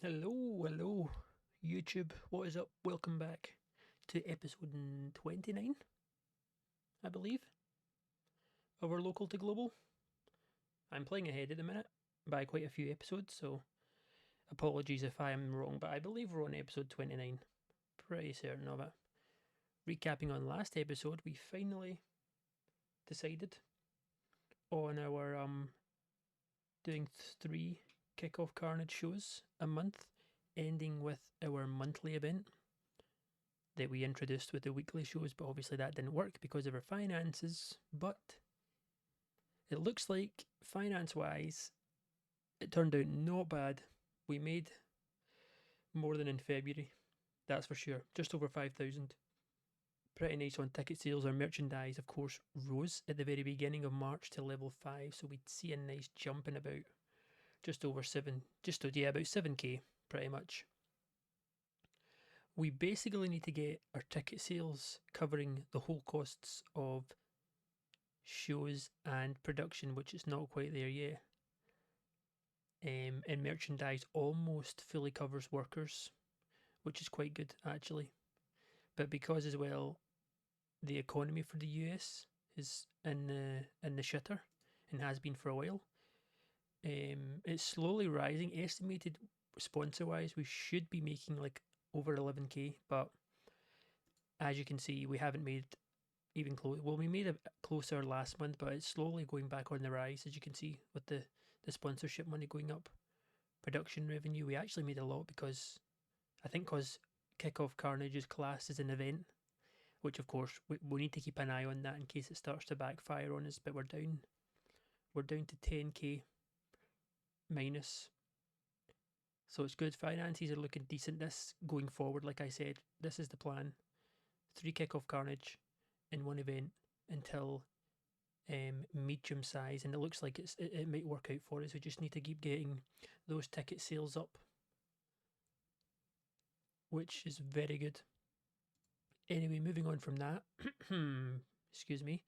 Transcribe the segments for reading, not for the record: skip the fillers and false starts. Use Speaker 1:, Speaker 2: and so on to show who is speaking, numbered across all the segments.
Speaker 1: Hello, YouTube. What is up? Welcome back to episode 29, I believe, of our Local to Global. I'm playing ahead at the minute by quite a few episodes, so apologies if I am wrong, but I believe we're on episode 29. Pretty certain of it. Recapping on last episode, we finally decided on our doing 3 Kickoff Carnage shows a month, ending with our monthly event that we introduced with the weekly shows, but obviously that didn't work because of our finances. But it looks like finance wise, it turned out not bad. We made more than in February, that's for sure. Just over 5,000. Pretty nice on ticket sales. Our merchandise, of course, rose at the very beginning of March to level 5, so we'd see a nice jump in about just over 7, about 7k, pretty much. We basically need to get our ticket sales covering the whole costs of shows and production, which is not quite there yet. And merchandise almost fully covers workers, which is quite good actually. But because as well, the economy for the US is in the shitter and has been for a while. It's slowly rising. Estimated sponsor wise, we should be making like over 11k, but as you can see, we haven't made even close. Well, we made it closer last month, but it's slowly going back on the rise, as you can see, with the sponsorship money going up. Production revenue, we actually made a lot because I think because Kickoff Carnage is classed as an event, which of course we need to keep an eye on that in case it starts to backfire on us. But we're down to 10k minus, so it's good. Finances are looking decent. This going forward, like I said, this is the plan: 3 Kickoff Carnage in one event until medium size, and it looks like it might work out for us. We just need to keep getting those ticket sales up, which is very good. Anyway, moving on from that, excuse me.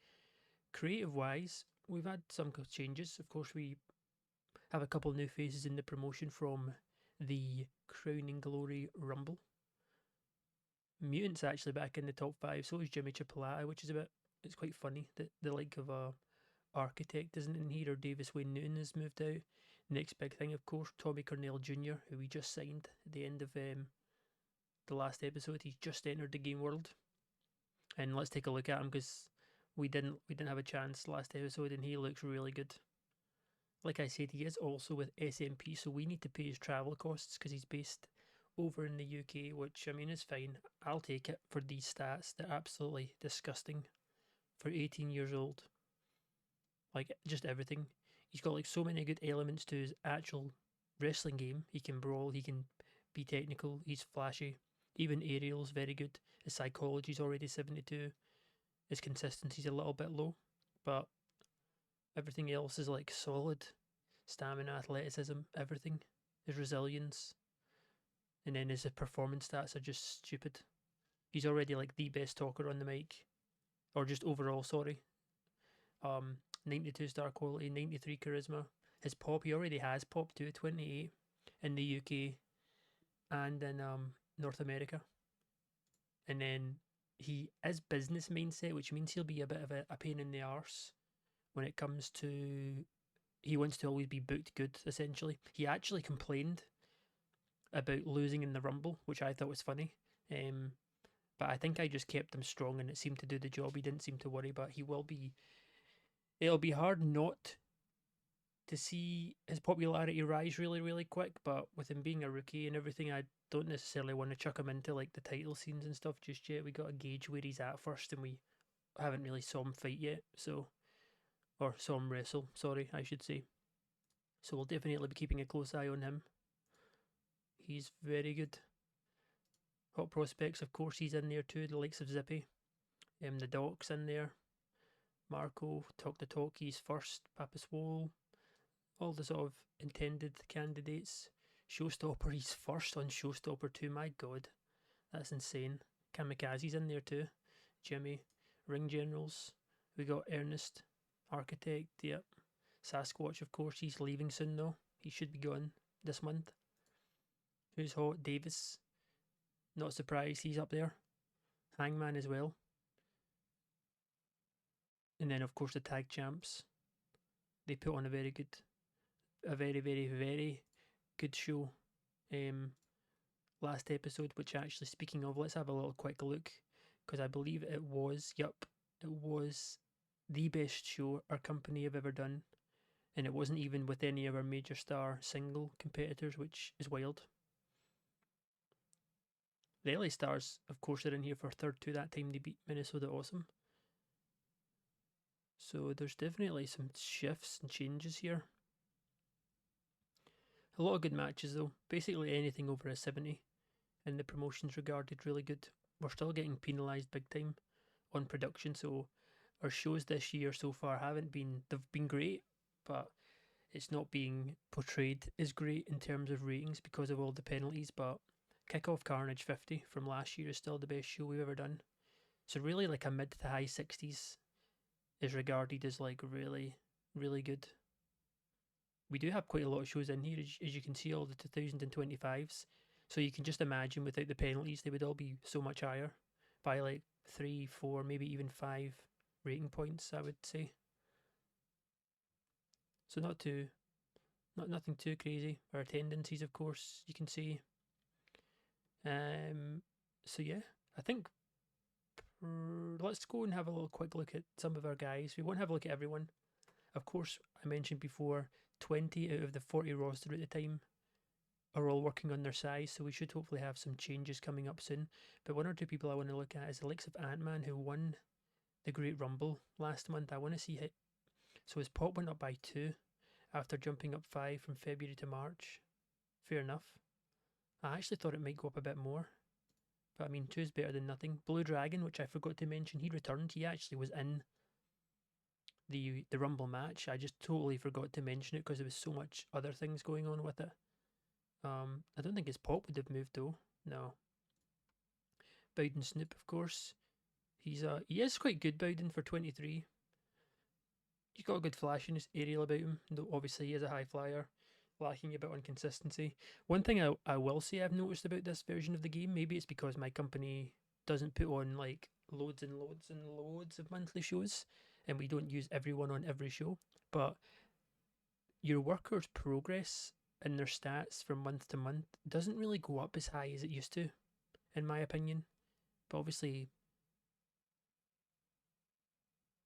Speaker 1: Creative wise, we've had some changes. Of course, we have a couple new faces in the promotion from the Crowning Glory Rumble. Mutant's actually back in the top 5, so is Jimmy Chipolata, which is it's quite funny that the like of a Architect isn't in here, or Davis Wayne Newton has moved out. Next big thing, of course, Tommy Cornell Jr., who we just signed at the end of the last episode. He's just entered the game world, and let's take a look at him because we didn't have a chance last episode, and he looks really good. Like I said, he is also with SMP, so we need to pay his travel costs because he's based over in the UK, which I mean is fine. I'll take it for these stats. They're absolutely disgusting for 18 years old. Like just everything. He's got like so many good elements to his actual wrestling game. He can brawl, he can be technical, he's flashy. Even aerial's very good. His psychology's already 72. His consistency's a little bit low, but everything else is like solid. Stamina, athleticism, everything. His resilience. And then his performance stats are just stupid. He's already like the best talker on the mic. Or just overall, sorry. 92 star quality, 93 charisma. His pop, he already has pop too, 28 in the UK and in North America. And then he is business mindset, which means he'll be a bit of a pain in the arse when it comes to, he wants to always be booked good, essentially. He actually complained about losing in the Rumble, which I thought was funny. But I think I just kept him strong and it seemed to do the job. He didn't seem to worry, but he will be. It'll be hard not to see his popularity rise really, really quick, but with him being a rookie and everything, I don't necessarily want to chuck him into like the title scenes and stuff just yet. We got to gauge where he's at first, and we haven't really saw him fight yet, or saw him wrestle, sorry, I should say. So we'll definitely be keeping a close eye on him. He's very good. Hot prospects, of course, he's in there too, the likes of Zippy. The Doc's in there. Marco, Talk the Talk, he's first. Papa Swole, all the sort of intended candidates. Showstopper, he's first on Showstopper too. My god, that's insane. Kamikaze's in there too. Jimmy, Ring Generals. We got Ernest, Architect, yep. Sasquatch, of course, he's leaving soon though. He should be gone this month. who's hot. Davis, not surprised, he's up there. Hangman as well. And then, of course, the tag champs. They put on a very, very good show. Last episode, which actually, speaking of, let's have a little quick look, because I believe it was, it was the best show our company have ever done, and it wasn't even with any of our major star single competitors, which is wild. The LA Stars, of course, are in here for third two. That time they beat Minnesota Awesome. So there's definitely some shifts and changes here. A lot of good matches though. Basically anything over a 70 in the promotions regarded really good. We're still getting penalised big time on production, so our shows this year so far they've been great, but it's not being portrayed as great in terms of ratings because of all the penalties. But Kickoff Carnage 50 from last year is still the best show we've ever done. So really like a mid to high 60s is regarded as like really, really good. We do have quite a lot of shows in here, as you can see, all the 2025s. So you can just imagine without the penalties, they would all be so much higher by like 3, 4, maybe even 5 rating points, I would say. So nothing too crazy. Our attendances, of course, you can see. So yeah, I think let's go and have a little quick look at some of our guys. We won't have a look at everyone. Of course, I mentioned before, 20 out of the 40 roster at the time are all working on their size, so we should hopefully have some changes coming up soon. But one or two people I want to look at is the likes of Ant-Man, who won the Great Rumble last month. I want to see it. So his pop went up by 2 after jumping up 5 from February to March. Fair enough. I actually thought it might go up a bit more. But I mean, 2 is better than nothing. Blue Dragon, which I forgot to mention, he returned. He actually was in the Rumble match. I just totally forgot to mention it because there was so much other things going on with it. I don't think his pop would have moved though. No. Bowden Snoop, of course. He is quite good, Bowden, for 23. He's got a good flashiness aerial about him, though obviously he is a high flyer, lacking a bit on consistency. One thing I will say I've noticed about this version of the game, maybe it's because my company doesn't put on like loads and loads and loads of monthly shows, and we don't use everyone on every show, but your workers' progress and their stats from month to month doesn't really go up as high as it used to, in my opinion. But obviously,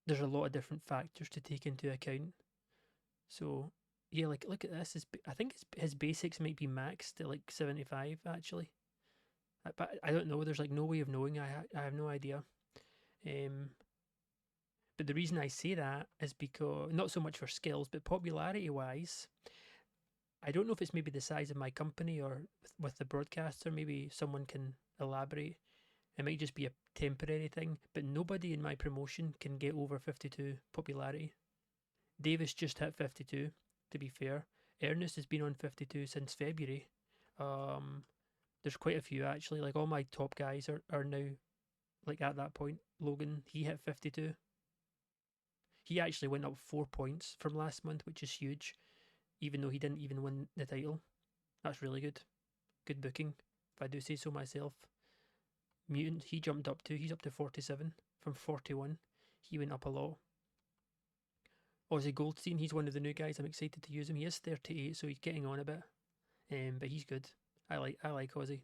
Speaker 1: there's a lot of different factors to take into account. So yeah, like look at this. I think his basics might be maxed at like 75 actually, but I don't know. There's like no way of knowing. I have no idea. But the reason I say that is because not so much for skills, but popularity wise, I don't know if it's maybe the size of my company or with the broadcaster. Maybe someone can elaborate. It might just be a temporary thing, but nobody in my promotion can get over 52 popularity. Davis just hit 52, to be fair. Ernest has been on 52 since February. There's quite a few actually. Like all my top guys are now like at that point. Logan, he hit 52. He actually went up 4 points from last month, which is huge, even though he didn't even win the title. That's really good. Good booking, if I do say so myself. Mutant, he jumped up to, he's up to 47 from 41. He went up a lot. Ozzy Goldstein, he's one of the new guys. I'm excited to use him. He is 38, so he's getting on a bit. But he's good. I like Ozzy.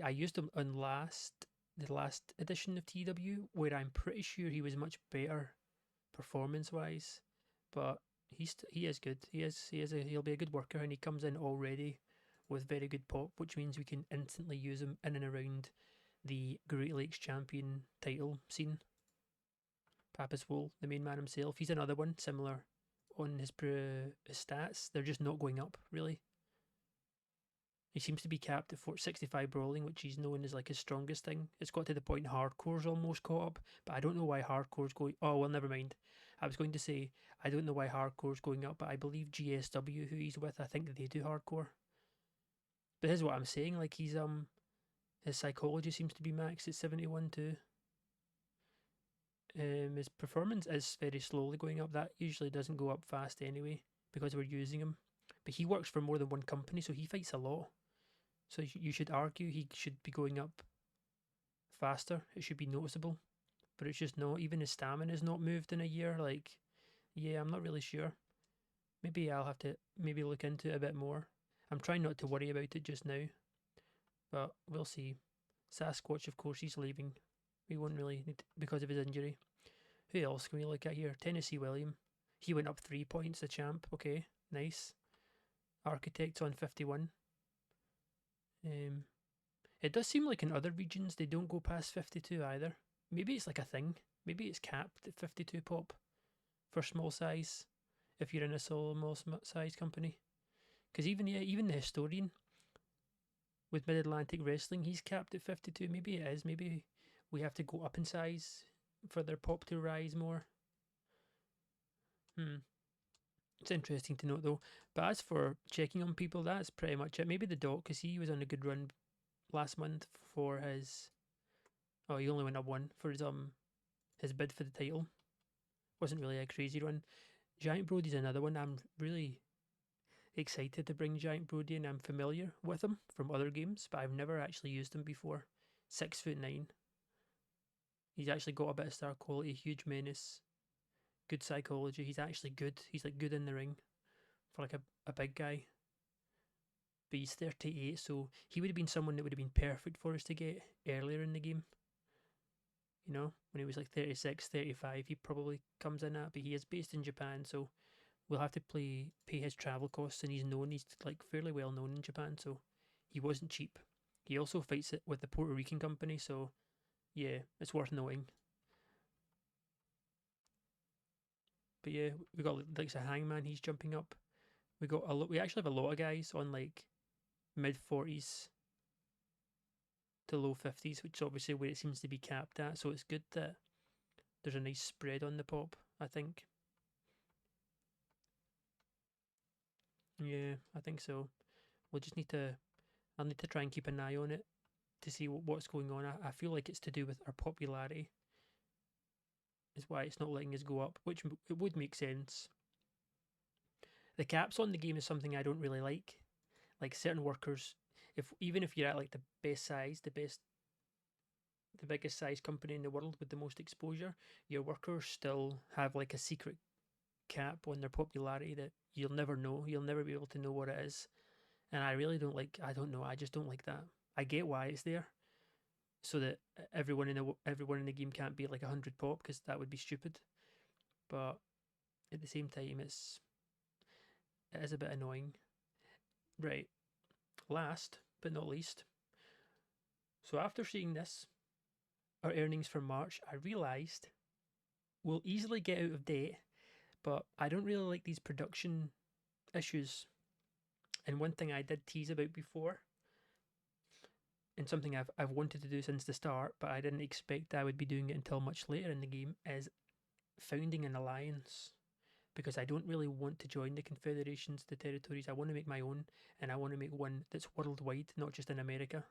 Speaker 1: I used him on the last edition of TEW, where I'm pretty sure he was much better performance wise. But he is good. He'll be a good worker, and he comes in already with very good pop, which means we can instantly use him in and around the Great Lakes champion title scene. Pappas Wool, the main man himself, he's another one similar on his stats. They're just not going up really. He seems to be capped at 65 brawling, which he's known as like his strongest thing. It's got to the point hardcore's almost caught up, but I don't know why hardcore's going. Oh well, never mind. I was going to say I don't know why hardcore's going up, but I believe GSW, who he's with, I think they do hardcore. But here's what I'm saying: like his psychology seems to be maxed at 71 too. His performance is very slowly going up. That usually doesn't go up fast anyway because we're using him. But he works for more than one company, so he fights a lot. So you should argue he should be going up faster. It should be noticeable, but it's just not. Even his stamina is not moved in a year. Like, yeah, I'm not really sure. Maybe I'll have to maybe look into it a bit more. I'm trying not to worry about it just now, but we'll see. Sasquatch, of course, he's leaving. We won't really need to, because of his injury. Who else can we look at here? Tennessee William. He went up 3 points, the champ. Okay, nice. Architects on 51. Um, it does seem like in other regions they don't go past 52 either. Maybe it's like a thing. Maybe it's capped at 52 pop for small size if you're in a small size company. Because even the historian with Mid Atlantic Wrestling, he's capped at 52. Maybe it is. Maybe we have to go up in size for their pop to rise more. It's interesting to note though. But as for checking on people, that's pretty much it. Maybe the Doc, because he was on a good run last month for his. Oh, he only went up one for his bid for the title. Wasn't really a crazy run. Giant Brody's another one. I'm really excited to bring Giant Brody in. I'm familiar with him from other games, but I've never actually used him before. 6'9". He's actually got a bit of star quality, huge menace, good psychology. He's actually good. He's like good in the ring for like a big guy. But he's 38, so he would have been someone that would have been perfect for us to get earlier in the game. You know, when he was like 36, 35, he probably comes in at, but he is based in Japan, so we'll have to pay his travel costs, and he's like fairly well known in Japan, so he wasn't cheap. He also fights it with the Puerto Rican company, so yeah, it's worth knowing. But yeah, we got like a Hangman, he's jumping up. We got a lot. We actually have a lot of guys on like mid 40s to low 50s, which is obviously where it seems to be capped at. So it's good that there's a nice spread on the pop, I think. Yeah, I think so. We'll just need to. I'll need to try and keep an eye on it to see what's going on. I feel like it's to do with our popularity, is why it's not letting us go up, which it would make sense. The caps on the game is something I don't really like. Like certain workers, if even if you're at like the best size, the biggest size company in the world with the most exposure, your workers still have like a secret cap on their popularity that you'll never know. You'll never be able to know what it is. And I really don't like. I don't know. I just don't like that. I get why it's there, so that everyone in the game can't be like 100 pop, because that would be stupid. But at the same time, it is a bit annoying. Right. Last but not least. So after seeing this, our earnings for March, I realised we'll easily get out of debt, but I don't really like these production issues. And one thing I did tease about before, and something I've wanted to do since the start, but I didn't expect I would be doing it until much later in the game, is founding an alliance. Because I don't really want to join the confederations, the territories. I want to make my own, and I want to make one that's worldwide, not just in America.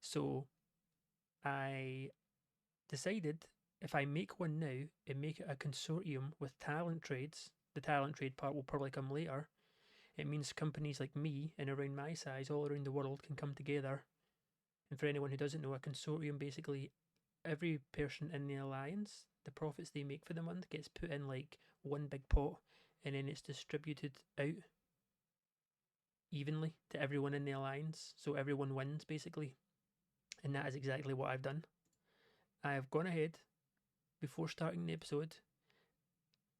Speaker 1: So I decided if I make one now and make it a consortium with talent trades, the talent trade part will probably come later. It means companies like me and around my size all around the world can come together. And for anyone who doesn't know, a consortium basically every person in the alliance, the profits they make for the month gets put in like one big pot, and then it's distributed out evenly to everyone in the alliance. So everyone wins basically. And that is exactly what I've done. I have gone ahead before starting the episode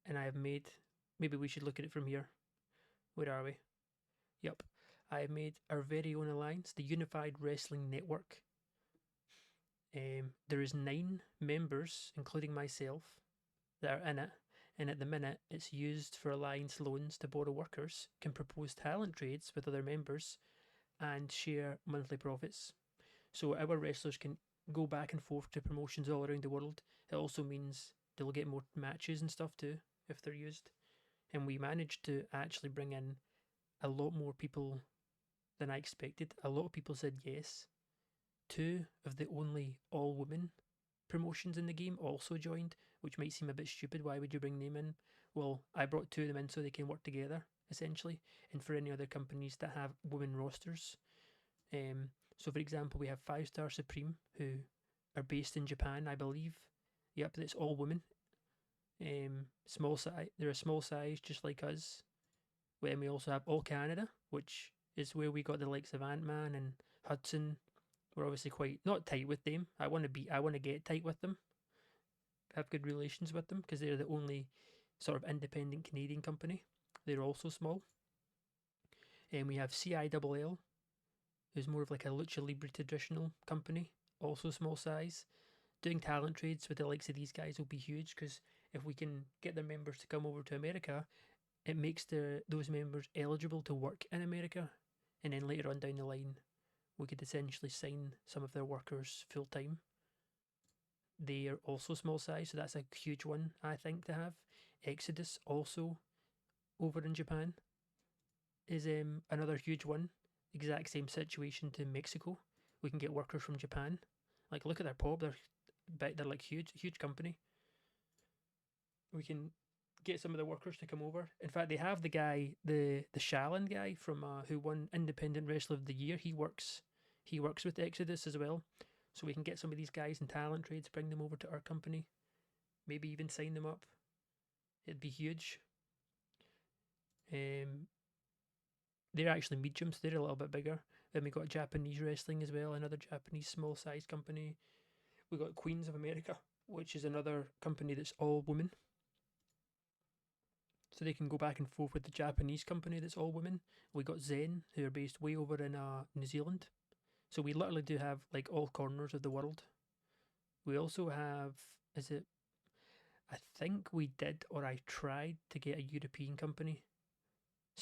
Speaker 1: and I have made, maybe we should look at it from here. Where are we? Yep. I have made our very own alliance, the Unified Wrestling Network. There is 9 members, including myself, that are in it, and at the minute it's used for alliance loans to borrow workers, can propose talent trades with other members, and share monthly profits. So our wrestlers can go back and forth to promotions all around the world. It also means they'll get more matches and stuff too if they're used. And we managed to actually bring in a lot more people than I expected. A lot of people said yes. 2 of the only all women promotions in the game also joined, which might seem a bit stupid. Why would you bring them in? Well, I brought 2 of them in so they can work together, essentially. And for any other companies that have women rosters, So, for example, we have 5 Star Supreme, who are based in Japan, I believe. Yep, it's all women. Small size. They're a small size, just like us. Then we also have All Canada, which is where we got the likes of Ant Man and Hudson. We're obviously quite not tight with them. I want to be. I want to get tight with them. Have good relations with them because they're the only sort of independent Canadian company. They're also small. And we have CILL, who's more of like a lucha libre traditional company, also small size. Doing talent trades with the likes of these guys will be huge because if we can get their members to come over to America, it makes those members eligible to work in America, and then later on down the line, we could essentially sign some of their workers full time. They are also small size, so that's a huge one I think to have. Exodus also over in Japan is another huge one. Exact same situation to Mexico. We can get workers from Japan. Like look at their pub, they're like huge company. We can get some of the workers to come over. In fact, they have the guy, the Shalin guy from who won Independent Wrestler of the Year. He works with Exodus as well, so we can get some of these guys in talent trades, bring them over to our company, maybe even sign them up. It'd be huge. They're actually mediums. They're a little bit bigger. Then we got Japanese wrestling as well, another Japanese small size company. We got Queens of America, which is another company that's all women. So they can go back and forth with the Japanese company that's all women. We got Zen, who are based way over in New Zealand. So we literally do have like all corners of the world. We also have, I think we did, or I tried to get a European company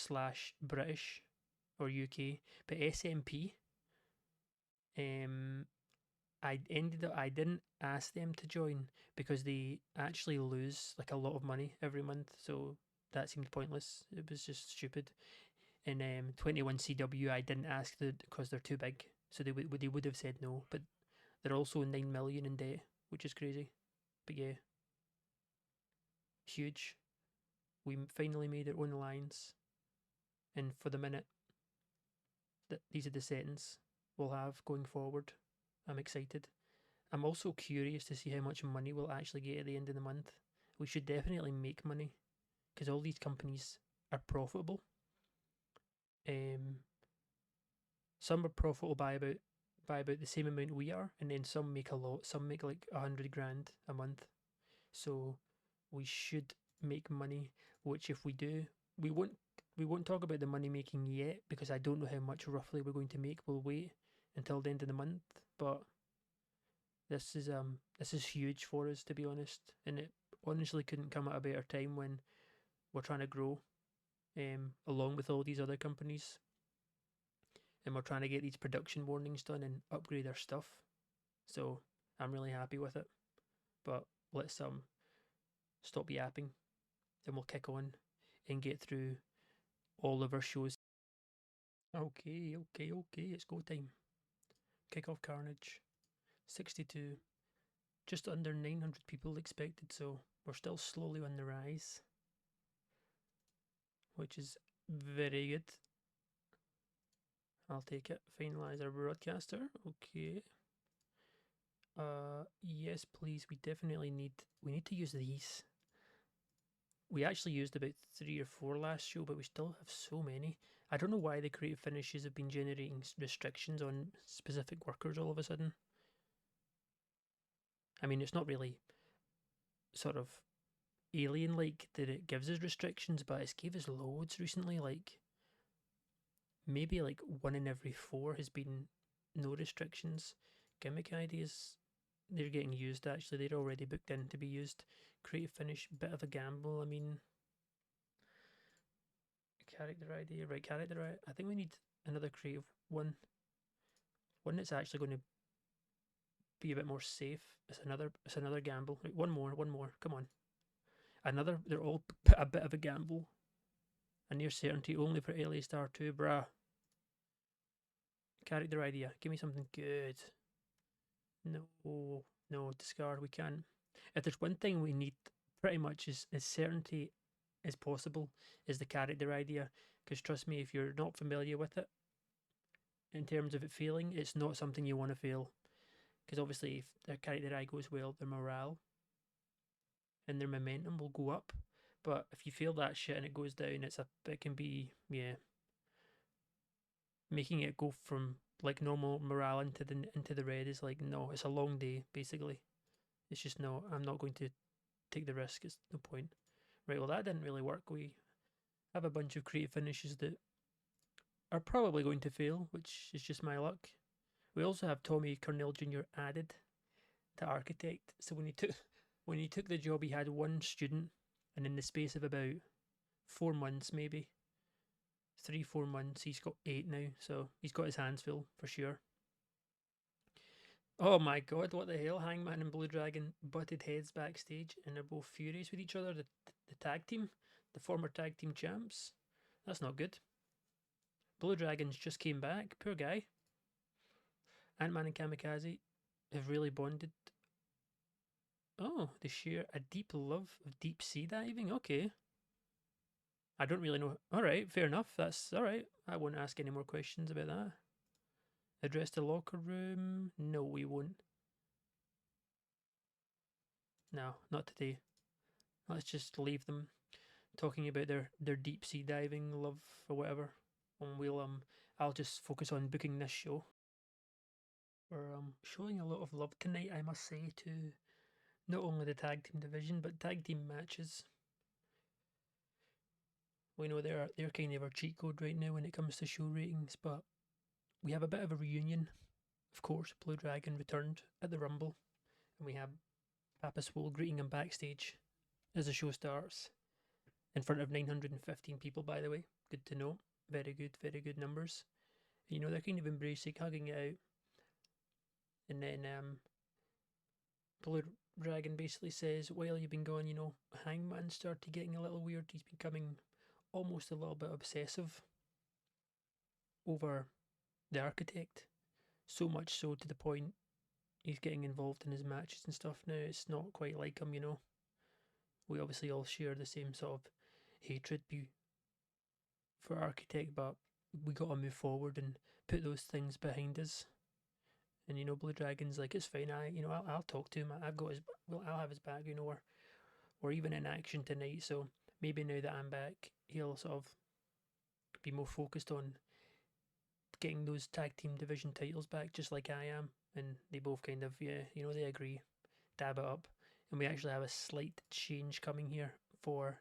Speaker 1: / British or UK, but SMP, I didn't ask them to join because they actually lose like a lot of money every month, so that seemed pointless. It was just stupid. And 21CW, I didn't ask because they're too big, so they would have said no. But they're also 9 million in debt, which is crazy. But yeah, huge. We finally made our own alliance, and for the minute, these are the settings we'll have going forward. I'm excited. I'm also curious to see how much money we'll actually get at the end of the month. We should definitely make money because all these companies are profitable. Some are profitable by about the same amount we are, and then some make a lot. Some make like 100 grand a month. So we should make money. Which, if we do, we won't talk about the money making yet because I don't know how much roughly we're going to make. We'll wait until the end of the month, but this is huge for us, to be honest, and it honestly couldn't come at a better time when we're trying to grow, along with all these other companies, and we're trying to get these production warnings done and upgrade our stuff. So I'm really happy with it. But let's stop yapping, and we'll kick on and get through all of our shows. Okay, it's go time. Kick off Carnage. 62. Just under 900 people expected, so we're still slowly on the rise, which is very good. I'll take it. Finalize our broadcaster. Okay. Yes, please. We need to use these. We actually used about 3 or 4 last show, but we still have so many. I don't know why the creative finishes have been generating restrictions on specific workers all of a sudden. I mean, it's not really sort of alien like that it gives us restrictions, but it's gave us loads recently. Like maybe like 1 in every 4 has been no restrictions. Gimmick ideas, they're getting used actually. They're already booked in to be used. Creative finish, bit of a gamble. I mean, character idea, right? Character idea. I think we need another creative one. One that's actually going to be a bit more safe. It's another gamble. Right, one more. Come on. Another. They're all a bit of a gamble. A near certainty only for LA Star 2, bruh. Character idea. Give me something good. No, discard. We can't. If there's one thing we need pretty much as certainty as possible is the character idea. Because trust me, if you're not familiar with it, in terms of it failing, it's not something you want to fail. Because obviously, if their character eye goes well, their morale and their momentum will go up. But if you feel that shit and it goes down, it can be, yeah, making it go from like normal morale into the red is like, no, it's a long day basically. It's just no, I'm not going to take the risk. It's no point. Right, well that didn't really work. We have a bunch of creative finishes that are probably going to fail, which is just my luck. We also have Tommy Cornell Jr. added to architect. So when he took the job, he had one student, and in the space of about 4 months, maybe 3 4 months, he's got 8 now. So he's got his hands full for sure. Oh my god, what the hell? Hangman and Blue Dragon butted heads backstage and they're both furious with each other. The tag team, the former tag team champs. That's not good. Blue Dragons just came back. Poor guy. Ant-Man and Kamikaze have really bonded. Oh, they share a deep love of deep sea diving. Okay. I don't really know. Alright, fair enough. That's alright. I won't ask any more questions about that. Address the locker room. No, we won't. No, not today. Let's just leave them talking about their deep sea diving love or whatever. And I'll just focus on booking this show. We're showing a lot of love tonight, I must say, to not only the tag team division but tag team matches. We know they're kind of our cheat code right now when it comes to show ratings, but we have a bit of a reunion. Of course, Blue Dragon returned at the Rumble, and we have Papa Swole greeting him backstage as the show starts in front of 915 people, by the way. Good to know. Very good numbers. You know, they're kind of embracing, hugging it out. And then Blue Dragon basically says, while you've been gone, you know, Hangman started getting a little weird. He's becoming almost a little bit obsessive over the architect. So much so to the point he's getting involved in his matches and stuff now. It's not quite like him, you know. We obviously all share the same sort of hatred for architect, but we got to move forward and put those things behind us. And you know, Blue Dragon's like, it's fine. I'll talk to him. I've got his. Well, I'll have his back. You know, we're even in action tonight. So maybe now that I'm back, he'll sort of be more focused on getting those tag team division titles back, just like I am. And they both kind of, yeah, you know, they agree, dab it up. And we actually have a slight change coming here for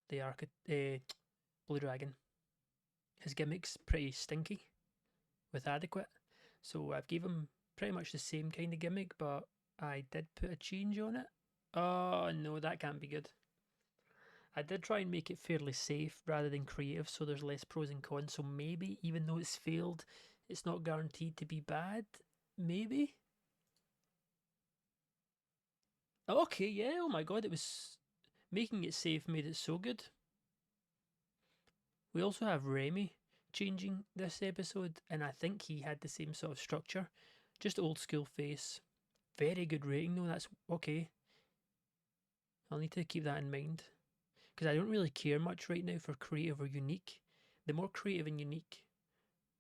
Speaker 1: the Blue Dragon. His gimmick's pretty stinky with adequate. So I've gave him pretty much the same kind of gimmick, but I did put a change on it. Oh no, that can't be good. I did try and make it fairly safe rather than creative, so there's less pros and cons. So maybe, even though it's failed, it's not guaranteed to be bad. Maybe. Okay, yeah. Oh my god, it was making it safe made it so good. We also have Remy changing this episode, and I think he had the same sort of structure. Just old school face. Very good rating though, that's okay. I'll need to keep that in mind. Because I don't really care much right now for creative or unique. The more creative and unique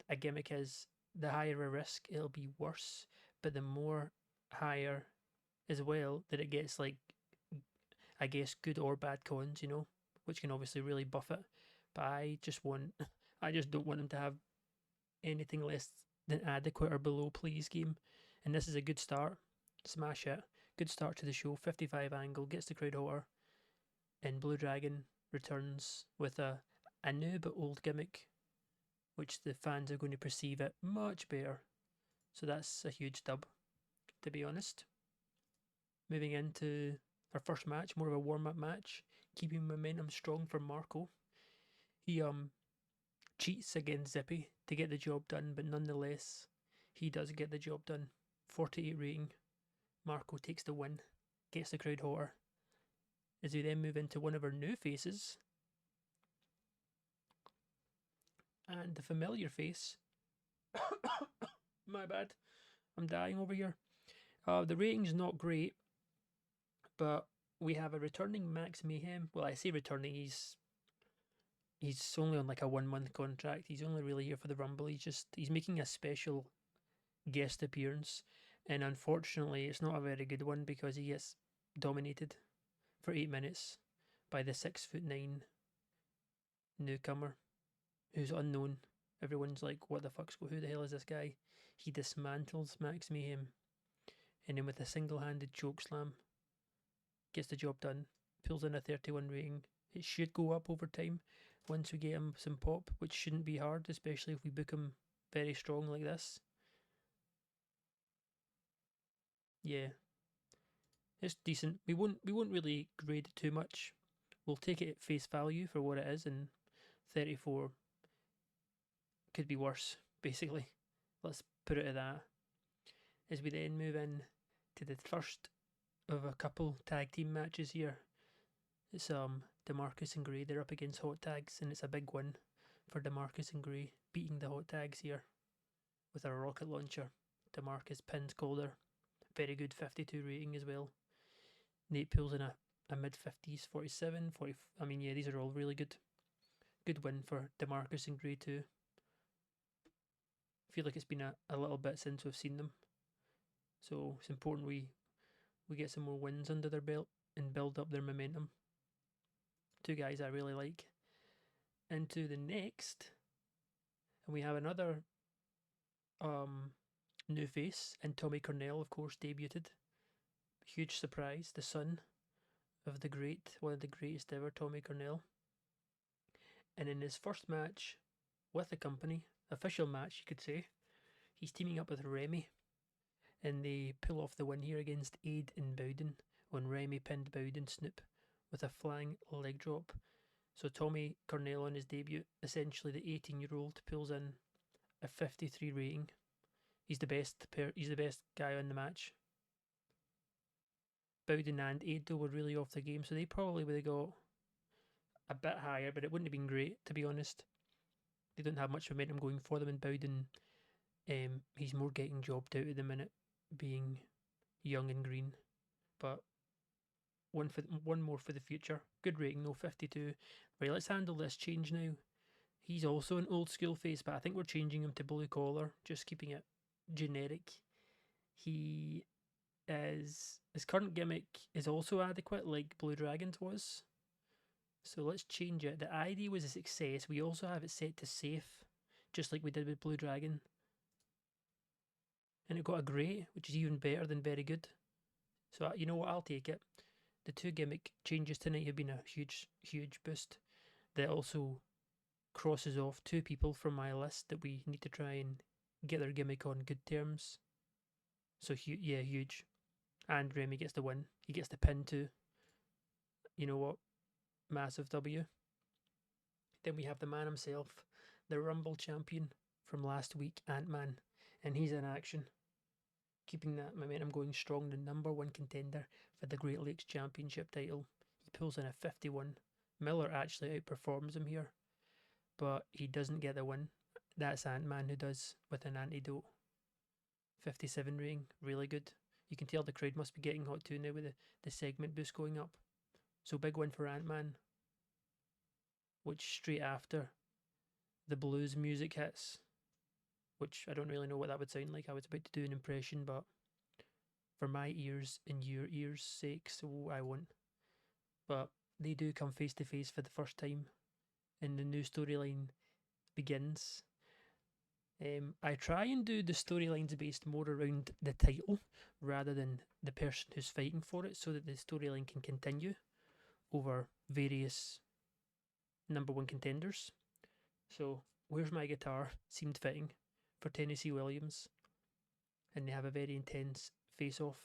Speaker 1: a gimmick is, the higher a risk it'll be worse. But the more higher as well that it gets, like, I guess, good or bad cons, you know, which can obviously really buff it. But I just don't want them to have anything less than adequate or below please game. And this is a good start. Smash it. Good start to the show. 55 angle, gets the crowd hotter. And Blue Dragon returns with a new but old gimmick, which the fans are going to perceive it much better. So that's a huge dub, to be honest. Moving into our first match, more of a warm-up match, keeping momentum strong for Marco. He cheats against Zippy to get the job done, but nonetheless, he does get the job done. 48 rating. Marco takes the win, gets the crowd hotter. As we then move into one of our new faces, and the familiar face. My bad, I'm dying over here. The rating's not great, but we have a returning Max Mayhem. Well, I say returning, he's he's only on like a 1 month contract. He's only really here for the Rumble. He's making a special guest appearance, and unfortunately, it's not a very good one because he gets dominated for 8 minutes by the 6'9" newcomer who's unknown. Everyone's like, "What the fuck's who the hell is this guy?" He dismantles Max Mayhem, and then with a single-handed chokeslam, gets the job done. Pulls in a 31 rating. It should go up over time once we get him some pop, which shouldn't be hard, especially if we book him very strong like this. Yeah, it's decent. We won't really grade it too much. We'll take it at face value for what it is, and 34 could be worse, basically. Let's put it at that. As we then move in to the first of a couple tag team matches here. It's Demarcus and Gray. They're up against Hot Tags, and it's a big win for Demarcus and Gray, beating the Hot Tags here with a rocket launcher. Demarcus pins Calder. Very good 52 rating as well. Nate pulls in a mid-50s, 47, 40. I mean, yeah, these are all really good. Good win for Demarcus and Gray too. I feel like it's been a little bit since we've seen them, so it's important we get some more wins under their belt and build up their momentum. Two guys I really like. Into the next, and we have another new face, and Tommy Cornell, of course, debuted. Huge surprise, the son of the great, one of the greatest ever, Tommy Cornell. And in his first match with the company, official match you could say, he's teaming up with Remy, and they pull off the win here against Aid and Bowden when Remy pinned Bowden Snoop with a flying leg drop. So Tommy Cornell on his debut, essentially the 18-year-old, pulls in a 53 rating. He's the best guy on the match. Bowden and Aid though were really off the game, so they probably would have got a bit higher, but it wouldn't have been great, to be honest. They don't have much momentum going for them, and Bowden, he's more getting jobbed out at the minute, being young and green. But one more for the future. Good rating though, 52. Right, let's handle this change now. He's also an old school face, but I think we're changing him to blue collar, just keeping it generic. His current gimmick is also adequate, like Blue Dragon's was. So let's change it. The ID was a success. We also have it set to safe, just like we did with Blue Dragon. And it got a grey, which is even better than very good. So you know what, I'll take it. The two gimmick changes tonight have been a huge boost. That also crosses off two people from my list that we need to try and get their gimmick on good terms. So yeah, huge. And Remy gets the win. He gets the pin too. You know what? Massive W. Then we have the man himself, the Rumble champion from last week, Ant-Man, and he's in action, keeping that momentum going strong. The number one contender for the Great Lakes Championship title. He pulls in a 51. Miller actually outperforms him here, but he doesn't get the win. That's Ant-Man who does with an antidote. 57 rating, really good. You can tell the crowd must be getting hot too now with the segment boost going up. So big win for Ant-Man, which straight after the blues music hits, which I don't really know what that would sound like. I was about to do an impression, but for my ears and your ears' sake, so I won't. But they do come face to face for the first time, and the new storyline begins. I try and do the storylines based more around the title rather than the person who's fighting for it, so that the storyline can continue over various number one contenders. So Where's My Guitar seemed fitting for Tennessee Williams, and they have a very intense face-off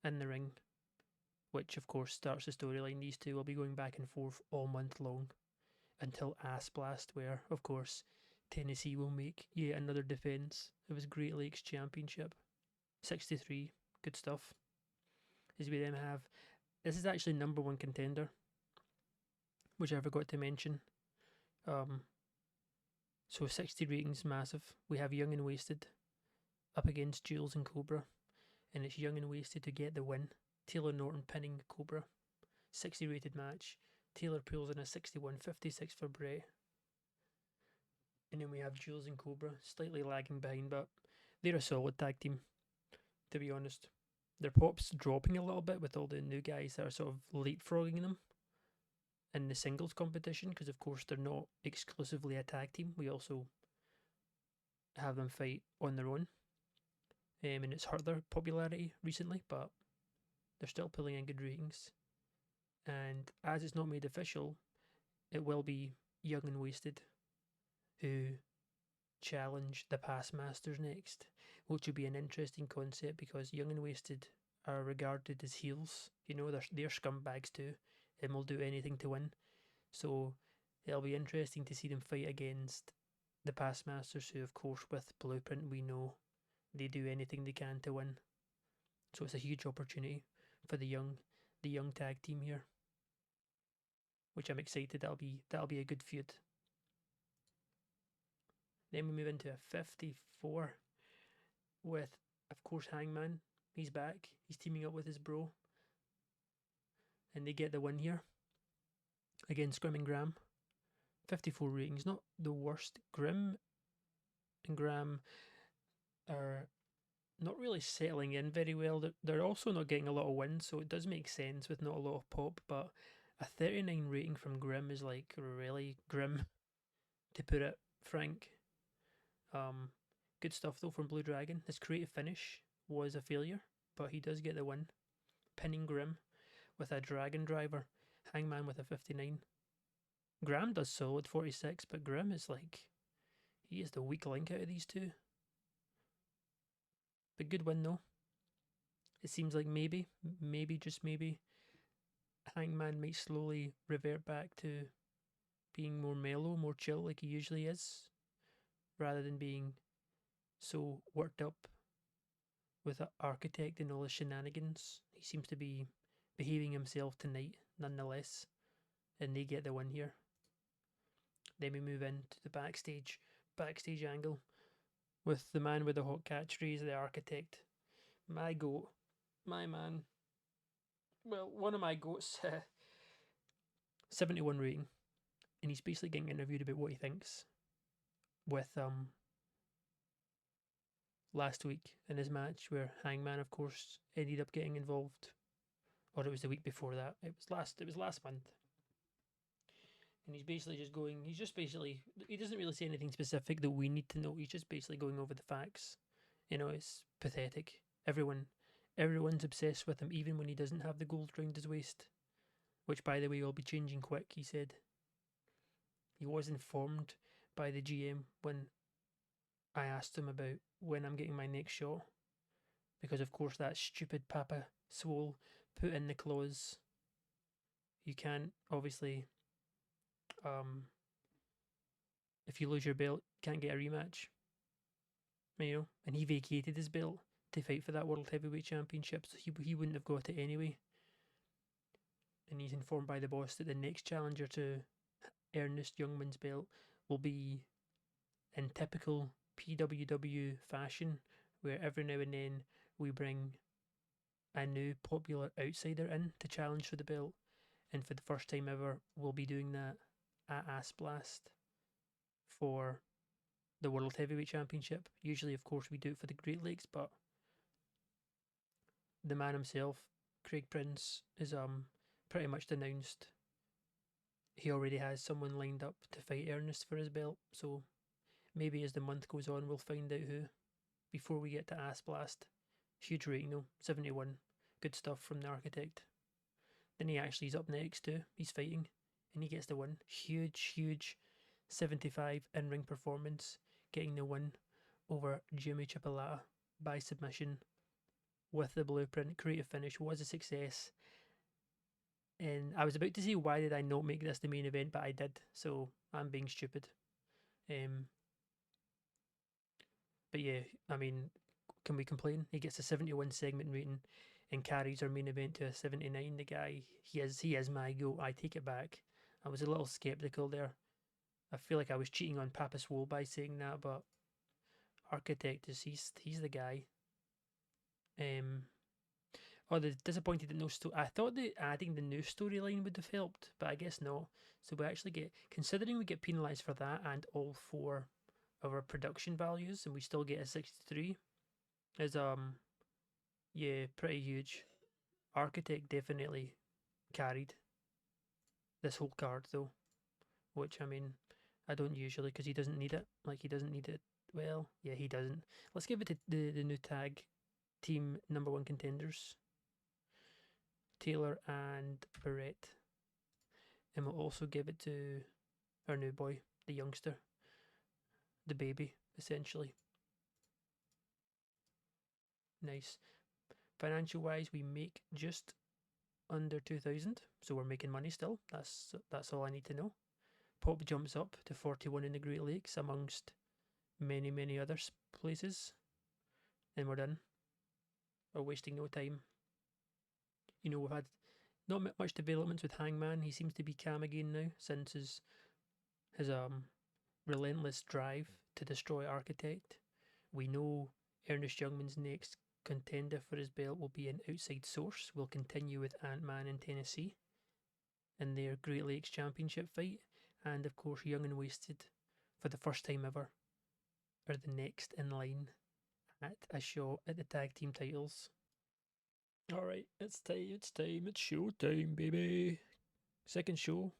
Speaker 1: in the ring, which of course starts the storyline. These two will be going back and forth all month long until Ass Blast, where of course Tennessee will make yet another defence of his Great Lakes Championship. 63, good stuff. As we then have, this is actually number one contender, which I forgot to mention. So 60 ratings, massive. We have Young and Wasted up against Jules and Cobra, and it's Young and Wasted to get the win. Taylor Norton pinning Cobra. 60 rated match. Taylor pulls in a 61.56 for Bray. And then we have Jules and Cobra, slightly lagging behind, but they're a solid tag team, to be honest. Their pop's dropping a little bit with all the new guys that are sort of leapfrogging them in the singles competition, because of course they're not exclusively a tag team. We also have them fight on their own. And it's hurt their popularity recently, but they're still pulling in good ratings. And as it's not made official, it will be Young and Wasted who challenge the past masters next, which would be an interesting concept because Young and Wasted are regarded as heels. You know, they're scumbags too, and will do anything to win. So it'll be interesting to see them fight against the past masters, who, of course, with Blueprint, we know they do anything they can to win. So it's a huge opportunity for the young tag team here, which I'm excited. That'll be a good feud. Then we move into a 54 with, of course, Hangman. He's back. He's teaming up with his bro. And they get the win here against Grim and Graham. 54 ratings, not the worst. Grim and Graham are not really settling in very well. They're also not getting a lot of wins, so it does make sense with not a lot of pop, but a 39 rating from Grim is like really grim, to put it frank. Good stuff though from Blue Dragon. His creative finish was a failure, but he does get the win, pinning Grim with a Dragon Driver. Hangman with a 59. Graham does solid 46, but Grim is like, he is the weak link out of these two. But good win though. It seems like maybe, just maybe, Hangman might slowly revert back to being more mellow, more chill like he usually is, rather than being so worked up with the Architect and all the shenanigans. He seems to be behaving himself tonight, nonetheless, and they get the win here. Then we move into the backstage angle with the man with the hot catchphrase, the Architect. My goat, my man. Well, one of my goats, 71 rating, and he's basically getting interviewed about what he thinks with last week in his match where Hangman, of course, ended up getting involved, or it was the week before that. It was last month. And he's basically just going, he doesn't really say anything specific that we need to know. He's just basically going over the facts. You know, it's pathetic. Everyone's obsessed with him, even when he doesn't have the gold around his waist. Which, by the way, will be changing quick, he said. He was informed by the GM when I asked him about when I'm getting my next shot. Because, of course, that stupid Papa Swole put in the clause. You can't, obviously, if you lose your belt, you can't get a rematch. You know, and he vacated his belt to fight for that World Heavyweight Championship, so he wouldn't have got it anyway. And he's informed by the boss that the next challenger to Ernest Youngman's belt will be in typical PWW fashion, where every now and then we bring a new popular outsider in to challenge for the belt, and for the first time ever, we'll be doing that at Ass Blast for the World Heavyweight Championship. Usually, of course, we do it for the Great Lakes, but the man himself, Craig Prince, is pretty much announced he already has someone lined up to fight Ernest for his belt. So maybe as the month goes on, we'll find out who before we get to Ass Blast. Huge rating though, 71. Good stuff from the Architect. Then he actually is up next too. He's fighting and he gets the win. Huge 75 in-ring performance, getting the win over Jimmy Chipolata by submission with the Blueprint. Creative finish was a success. And I was about to say, why did I not make this the main event? But I did, so I'm being stupid. But yeah, I mean, can we complain? He gets a 71 segment rating and carries our main event to a 79. The guy, he is my goat. I take it back. I was a little skeptical there. I feel like I was cheating on Papa Swole by saying that, but Architect he's the guy. Oh, they're disappointed that no I thought that adding the new storyline would have helped, but I guess not. So we actually get, considering we get penalised for that and all four of our production values, and we still get a 63, is yeah, pretty huge. Architect definitely carried this whole card though, which I mean, I don't usually because he doesn't need it. Like he doesn't need it. Well, yeah, he doesn't. Let's give it to the new tag team number one contenders, Taylor and Barrett, and we'll also give it to our new boy, the youngster, the baby, essentially. Nice. Financial wise, we make just under 2,000, so we're making money still. That's all I need to know. Pop jumps up to 41 in the Great Lakes amongst many other places, and we're done. We're wasting no time. You know, we've had not much developments with Hangman. He seems to be calm again now since his relentless drive to destroy Architect. We know Ernest Youngman's next contender for his belt will be an outside source. We'll continue with Ant-Man in Tennessee in their Great Lakes Championship fight. And of course, Young and Wasted, for the first time ever, are the next in line at a show at the tag team titles. Alright, it's it's show time, baby. Second show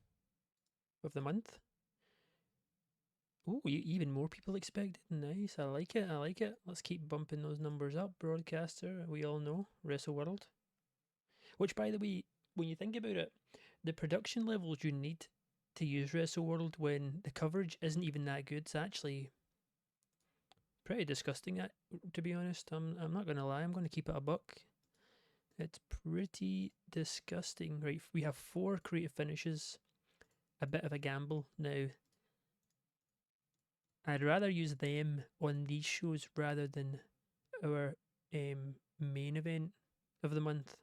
Speaker 1: of the month. Oh, even more people expected. Nice, I like it, I like it. Let's keep bumping those numbers up, broadcaster. We all know, Wrestle World. Which, by the way, when you think about it, the production levels you need to use Wrestle World when the coverage isn't even that good, it's actually pretty disgusting, to be honest. I'm not going to lie, I'm going to keep it a buck. It's pretty disgusting. Right, we have 4 creative finishes, a bit of a gamble. Now, I'd rather use them on these shows rather than our main event of the month.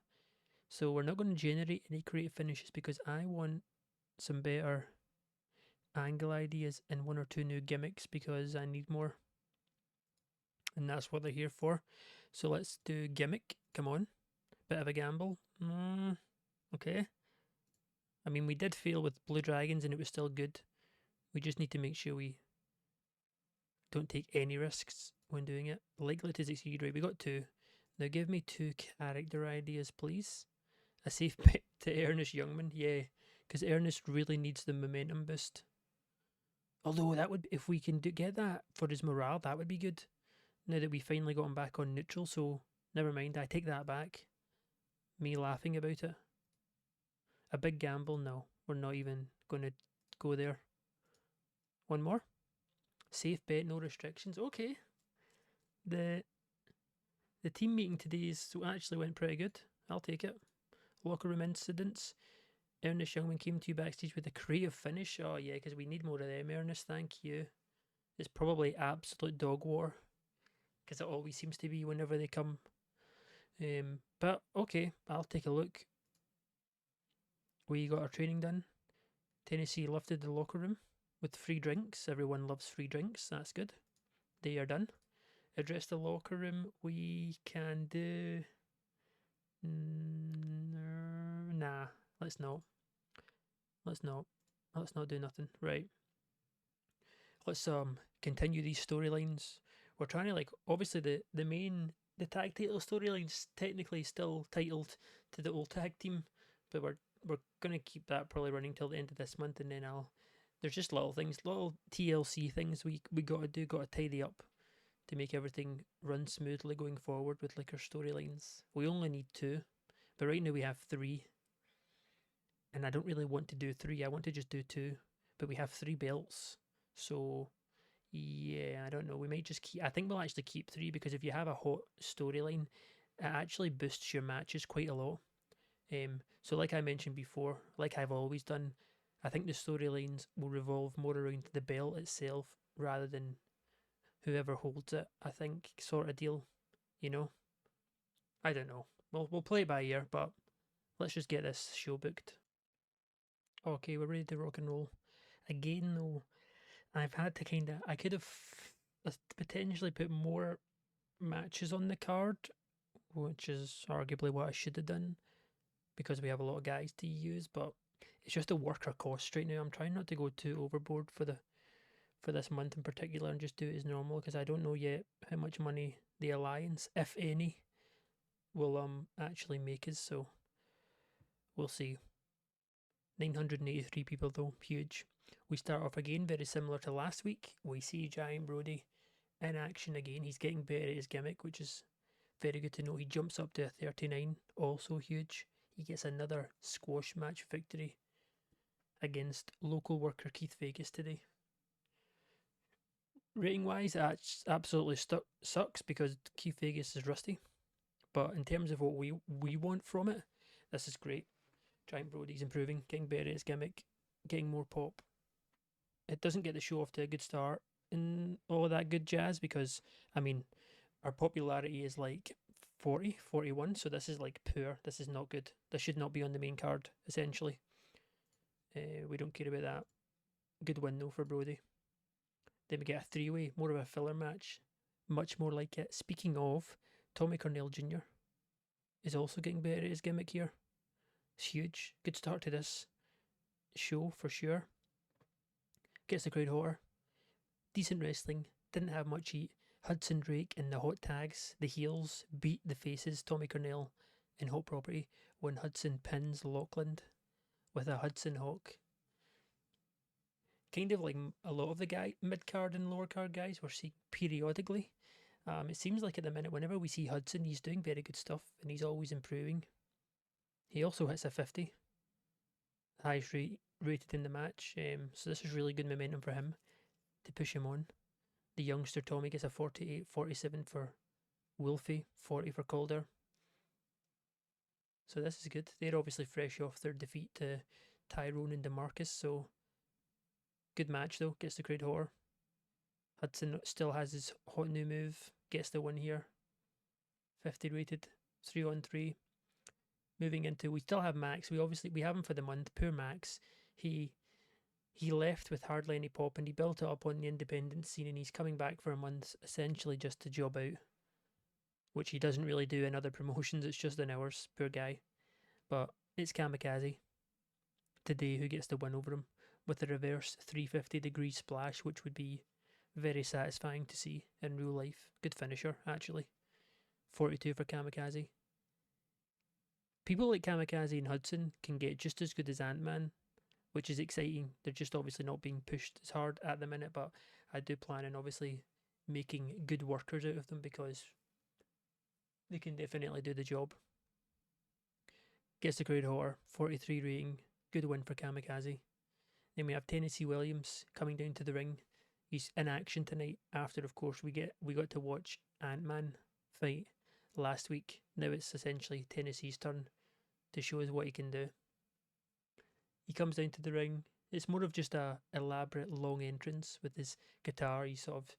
Speaker 1: So we're not going to generate any creative finishes because I want some better angle ideas and 1 or 2 new gimmicks because I need more. And that's what they're here for. So let's do gimmick. Come on. Bit of a gamble. Okay. I mean, we did fail with Blue Dragons and it was still good. We just need to make sure we don't take any risks when doing it. Likely to succeed, right? We got 2. Now give me 2 character ideas, please. A safe bet to Ernest Youngman, yeah, because Ernest really needs the momentum boost. Although that would, if we can get that for his morale, that would be good. Now that we finally got him back on neutral, so never mind. I take that back. Me laughing about it. A big gamble? No, we're not even going to go there. 1 more. Safe bet, no restrictions. Okay. The team meeting today actually went pretty good. I'll take it. Locker room incidents. Ernest Youngman came to you backstage with a creative finish. Oh yeah, because we need more of them, Ernest. Thank you. It's probably absolute dog war, because it always seems to be whenever they come. But okay, I'll take a look. We got our training done. Tennessee lifted the locker room with free drinks. Everyone loves free drinks. That's good. They are done. Address the locker room. We can do. Nah, let's not. Let's not. Let's not do nothing. Right. Let's continue these storylines. We're trying to, like, obviously the tag title storyline's technically still titled to the old tag team, but we're gonna keep that probably running till the end of this month, and then there's just little things, little TLC things we gotta tidy up to make everything run smoothly going forward with like our storylines. We only need 2, but right now we have 3, and I don't really want to do 3. I want to just do 2, but we have 3 belts, so yeah, I don't know. We might just keep. I think we'll actually keep 3 because if you have a hot storyline, it actually boosts your matches quite a lot. So like I mentioned before, like I've always done, I think the storylines will revolve more around the belt itself rather than whoever holds it. I think sort of deal. You know, I don't know. We'll play it by ear, but let's just get this show booked. Okay, we're ready to rock and roll. Again, though, I've had to I could have potentially put more matches on the card which is arguably what I should have done because we have a lot of guys to use, but it's just a worker cost right now. I'm trying not to go too overboard for this month in particular and just do it as normal because I don't know yet how much money the alliance, if any, will actually make us. So we'll see. 983 people though, huge. We start off again very similar to last week. We see Giant Brody in action again. He's getting better at his gimmick, which is very good to know. He jumps up to a 39, also huge. He gets another squash match victory against local worker Keith Vegas today. Rating wise, that absolutely sucks because Keith Vegas is rusty. But in terms of what we want from it, this is great. Giant Brody's improving, getting better at his gimmick, getting more pop. It doesn't get the show off to a good start and all that good jazz because, I mean, our popularity is like 40, 41, so this is like poor. This is not good. This should not be on the main card, essentially. We don't care about that. Good win, though, for Brody. Then we get a three-way, more of a filler match. Much more like it. Speaking of, Tommy Cornell Jr. is also getting better at his gimmick here. It's huge. Good start to this show, for sure. Gets the crowd hotter. Decent wrestling. Didn't have much heat. Hudson Drake in the hot tags. The heels beat the faces. Tommy Cornell in hot property when Hudson pins Lachlan with a Hudson Hawk. Kind of like a lot of the mid-card and lower-card guys we're seeing periodically. It seems like at the minute, whenever we see Hudson, he's doing very good stuff and he's always improving. He also hits a 50. Highest rated in the match. So this is really good momentum for him to push him on. The youngster Tommy gets a 48, 47 for Wolfie, 40 for Calder. So this is good. They're obviously fresh off their defeat to Tyrone and DeMarcus, so good match though, gets the crowd hotter. Hudson still has his hot new move, gets the win here. 50 rated, 3-on-3. Moving into, we still have Max. We have him for the month. Poor Max. He left with hardly any pop and he built it up on the independent scene and he's coming back for a month essentially just to job out, which he doesn't really do in other promotions. It's just in ours. Poor guy. But it's Kamikaze today who gets the win over him with the reverse 350-degree splash, which would be very satisfying to see in real life. Good finisher, actually. 42 for Kamikaze. People like Kamikaze and Hudson can get just as good as Ant-Man, which is exciting. They're just obviously not being pushed as hard at the minute, but I do plan on obviously making good workers out of them because they can definitely do the job. Gets the crowd hotter, 43 rating, good win for Kamikaze. Then we have Tennessee Williams coming down to the ring. He's in action tonight after, of course, we got to watch Ant-Man fight last week. Now it's essentially Tennessee's turn to show us what he can do. He comes down to the ring. It's more of just a elaborate long entrance with his guitar. He's sort of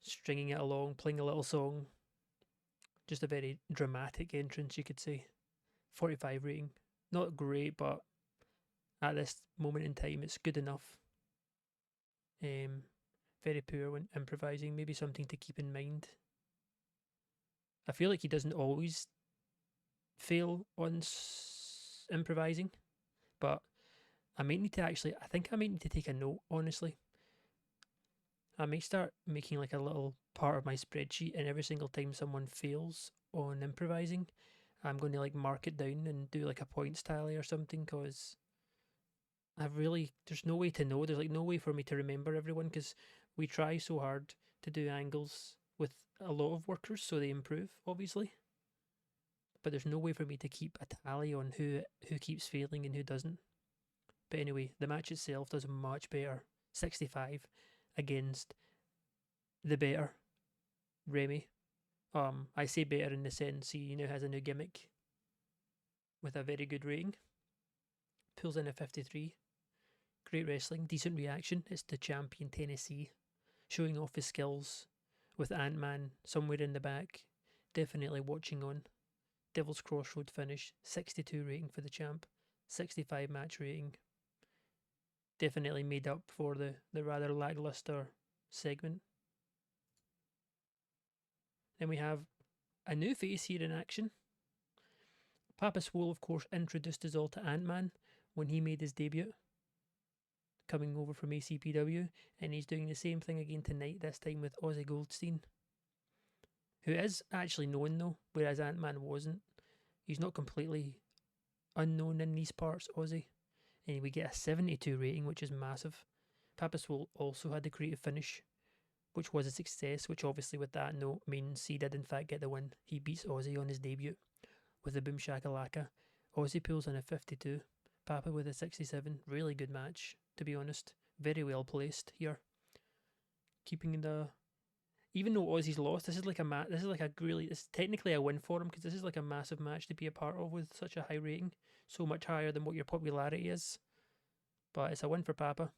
Speaker 1: stringing it along, playing a little song. Just a very dramatic entrance, you could say. 45 rating. Not great, but at this moment in time, it's good enough. Very poor when improvising. Maybe something to keep in mind. I feel like he doesn't always fail on improvising, but I think I might need to take a note, honestly. I might start making like a little part of my spreadsheet, and every single time someone fails on improvising, I'm going to like mark it down and do like a points tally or something, because there's no way to know. There's like no way for me to remember everyone, because we try so hard to do angles with a lot of workers so they improve, obviously. But there's no way for me to keep a tally on who keeps failing and who doesn't. But anyway, the match itself does much better. 65 against the better Remy. I say better in the sense he now has a new gimmick with a very good rating. Pulls in a 53. Great wrestling, decent reaction. It's the champion Tennessee showing off his skills with Ant-Man somewhere in the back. Definitely watching on. Devil's Crossroad finish. 62 rating for the champ. 65 match rating. Definitely made up for the rather lackluster segment. Then we have a new face here in action. Papa Swole, of course, introduced us all to Ant-Man when he made his debut, coming over from ACPW, and he's doing the same thing again tonight, this time with Ozzy Goldstein, who is actually known though, whereas Ant-Man wasn't. He's not completely unknown in these parts, Ozzy. And we get a 72 rating, which is massive. Papa Swole also had the creative finish, which was a success, which obviously with that note means he did in fact get the win. He beats Ozzy on his debut with the Boom Shakalaka. Ozzy pulls in a 52, Papa with a 67. Really good match, to be honest. Very well placed here. Keeping the... Even though Ozzy's lost, this is like it's technically a win for him, because this is like a massive match to be a part of with such a high rating. So much higher than what your popularity is. But it's a win for Papa.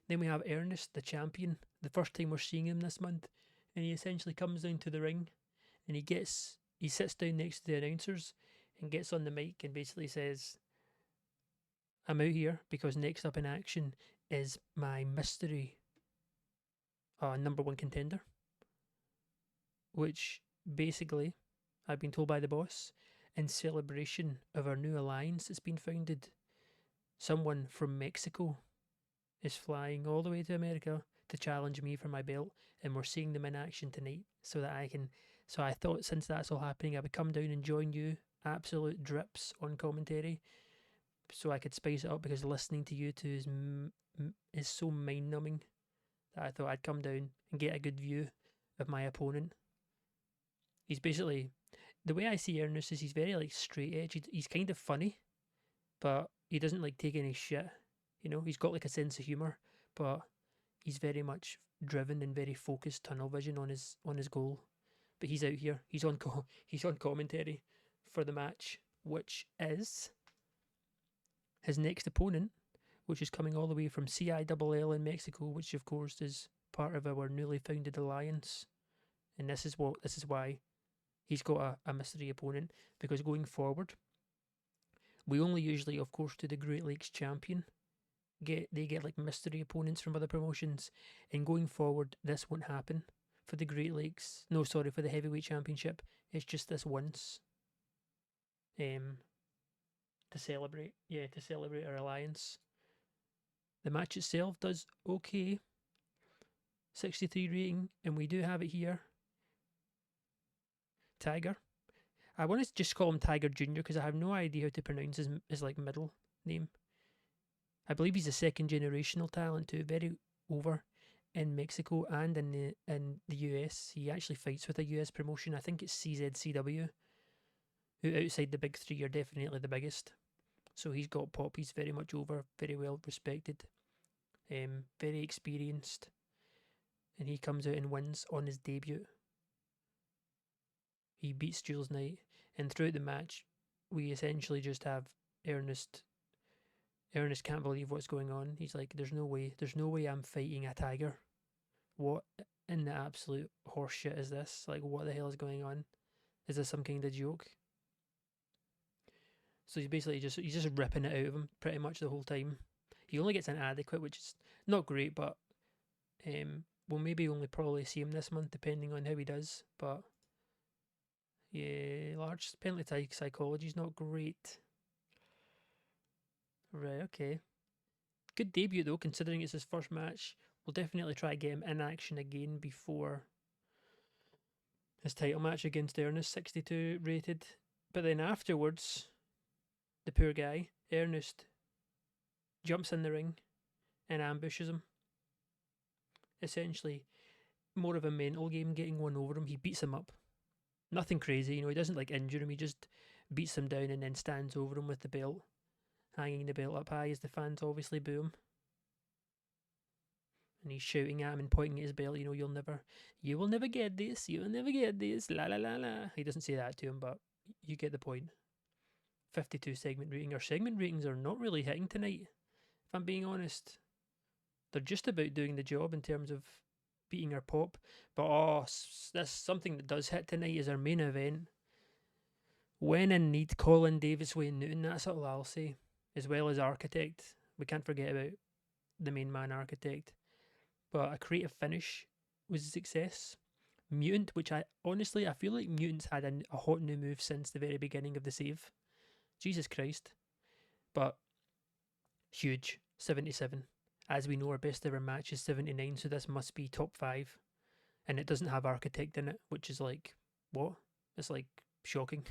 Speaker 1: Then we have Ernest, the champion. The first time we're seeing him this month. And he essentially comes down to the ring. And he sits down next to the announcers and gets on the mic and basically says, I'm out here because next up in action is my mystery number one contender. Which basically, I've been told by the boss, in celebration of our new alliance that's been founded, someone from Mexico is flying all the way to America to challenge me for my belt, and we're seeing them in action tonight so that I can... So I thought since that's all happening, I would come down and join you, absolute drips on commentary, so I could spice it up, because listening to you two is so mind-numbing that I thought I'd come down and get a good view of my opponent. He's basically... The way I see Ernest is he's very like straight edge. He's kind of funny, but he doesn't like take any shit. You know, he's got like a sense of humour, but he's very much driven and very focused, tunnel vision on his goal. But he's out here. He's on commentary for the match, which is his next opponent, which is coming all the way from CILL in Mexico, which of course is part of our newly founded alliance. And this is why he's got a mystery opponent, because going forward, we only usually, of course, do the Great Lakes champion. They get like mystery opponents from other promotions, and going forward, this won't happen for the Great Lakes. No, sorry, for the heavyweight championship. It's just this once. To celebrate our alliance. The match itself does okay. 63 rating, and we do have it here. Tiger. I want to just call him Tiger Jr. because I have no idea how to pronounce his like middle name. I believe he's a second generational talent too, very over in Mexico and in the US. He actually fights with a US promotion. I think it's CZCW, who outside the big three are definitely the biggest. So he's got pop. He's very much over, very well respected, very experienced, and he comes out and wins on his debut. He beats Jules Knight, and throughout the match, we essentially just have Ernest. Ernest can't believe what's going on. He's like, there's no way I'm fighting a tiger. What in the absolute horseshit is this? Like, what the hell is going on? Is this some kind of joke? So he's basically just ripping it out of him pretty much the whole time. He only gets an adequate, which is not great, but we'll maybe only probably see him this month depending on how he does. But yeah, large penalty psychology is not great. Right, okay. Good debut though, considering it's his first match. We'll definitely try to get him in action again before his title match against Ernest, 62 rated. But then afterwards, the poor guy, Ernest, jumps in the ring and ambushes him. Essentially, more of a mental game, getting one over him. He beats him up. Nothing crazy, he doesn't like injure him, he just beats him down and then stands over him with the belt, hanging the belt up high as the fans obviously boo him. And he's shouting at him and pointing at his belt, you will never get this, la la la la. He doesn't say that to him, but you get the point. 52 segment rating. Our segment ratings are not really hitting tonight, if I'm being honest. They're just about doing the job in terms of beating our pop. But that's something that does hit tonight is our main event. When in need, Colin Davis, Wayne Newton, that's all I'll say. As well as Architect. We can't forget about the main man, Architect. But a creative finish was a success. Mutant, which I feel like Mutant's had a hot new move since the very beginning of the save. Jesus Christ. But huge. 77. As we know, our best ever match is 79, so this must be top 5. And it doesn't have Architect in it, which is like, what? It's like shocking.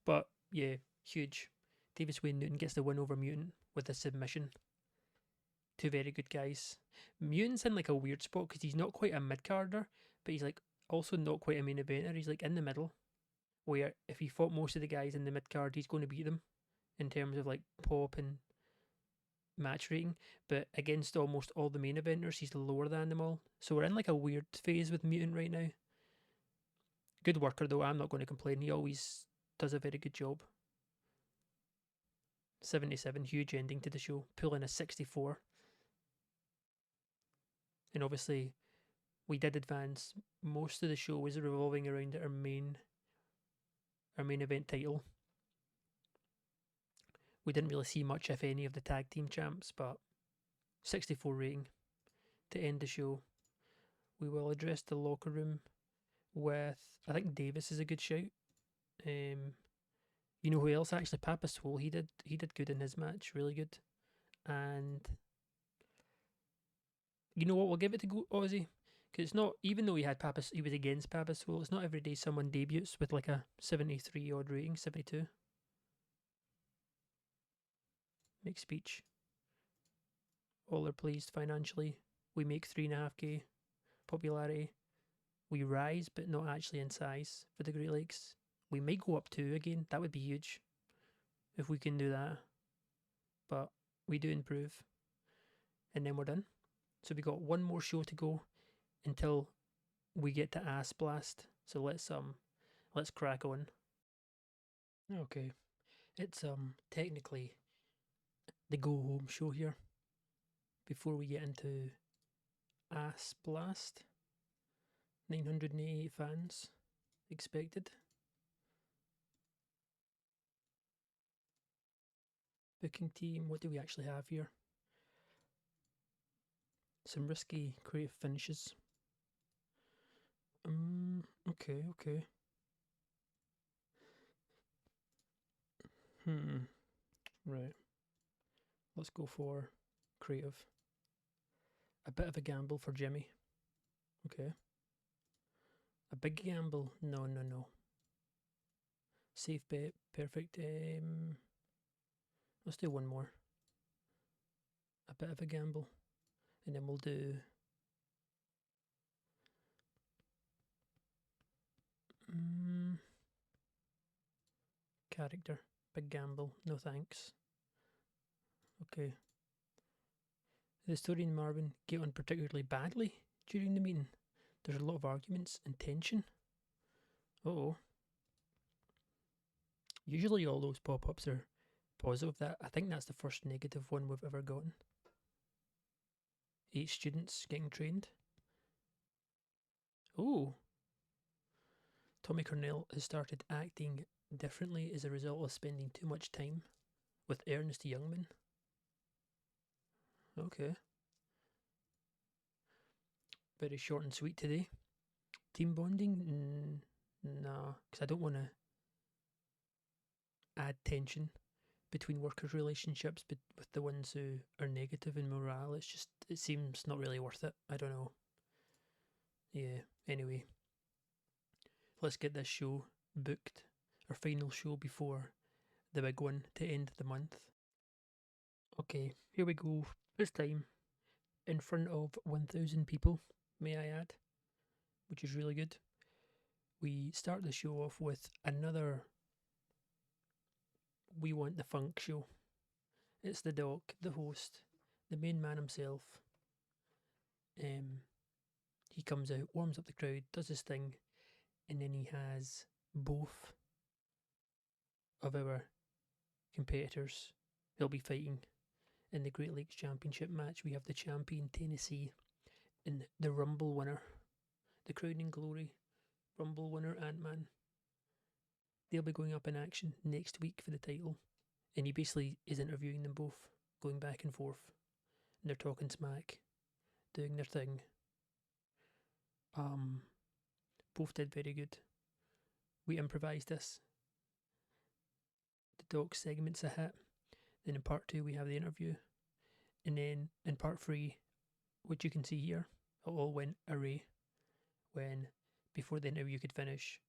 Speaker 1: But yeah, huge. Davis Wayne Newton gets the win over Mutant with a submission. Two very good guys. Mutant's in like a weird spot because he's not quite a mid-carder, but he's like also not quite a main eventer. He's like in the middle, where if he fought most of the guys in the mid-card, he's going to beat them in terms of like pop and match rating. But against almost all the main eventers, he's lower than them all. So we're in like a weird phase with Mutant right now. Good worker though, I'm not going to complain. He always does a very good job. 77, huge ending to the show, pulling a 64. And obviously, we did advance. Most of the show was revolving around our main event title. We didn't really see much, if any, of the tag team champs, but 64 rating to end the show. We will address the locker room with, I think Davis is a good shout. You know who else actually? Papa Swole. He did good in his match, really good. And you know what? We'll give it to Aussie, because it's not, even though he was against Papa Swole. It's not every day someone debuts with like a 73 odd rating, 72. Make speech. All are pleased financially. We make 3.5k popularity. We rise, but not actually in size for the Great Lakes. We might go up 2 again. That would be huge if we can do that. But we do improve. And then we're done. So we got one more show to go until we get to Ass Blast. So let's crack on. Okay. It's technically the go home show here before we get into Ass Blast. 988 fans expected. Booking team, what do we actually have here? Some risky creative finishes. Okay. Right. Let's go for creative. A bit of a gamble for Jimmy. Okay. A big gamble. No. Safe bet. Perfect. Let's do one more. A bit of a gamble. And then we'll do... character. Big gamble. No thanks. Okay. The story and Marvin get on particularly badly during the meeting. There's a lot of arguments and tension. Uh-oh. Usually all those pop-ups are positive. I think that's the first negative one we've ever gotten. 8 students getting trained. Oh. Tommy Cornell has started acting differently as a result of spending too much time with Ernest Youngman. Okay. Very short and sweet today. Team bonding? Nah, because I don't want to add tension between workers' relationships with the ones who are negative in morale. It seems not really worth it. I don't know. Yeah, anyway. Let's get this show booked. Our final show before the big one to end the month. Okay, here we go. This time in front of 1,000 people, may I add, which is really good. We start the show off with another We Want the Funk show. It's the doc, the host, the main man himself. He comes out, warms up the crowd, does his thing, and then he has both of our competitors he'll be fighting in the Great Lakes Championship match. We have the champion Tennessee and the Rumble winner, the Crowning Glory Rumble winner Ant-Man. They'll be going up in action next week for the title, and he basically is interviewing them both, going back and forth, and they're talking smack, doing their thing. Both did very good. We improvised this. The doc segment's a hit. Then in part 2 we have the interview. And then in part 3, which you can see here, it all went array when, before the interview could finish,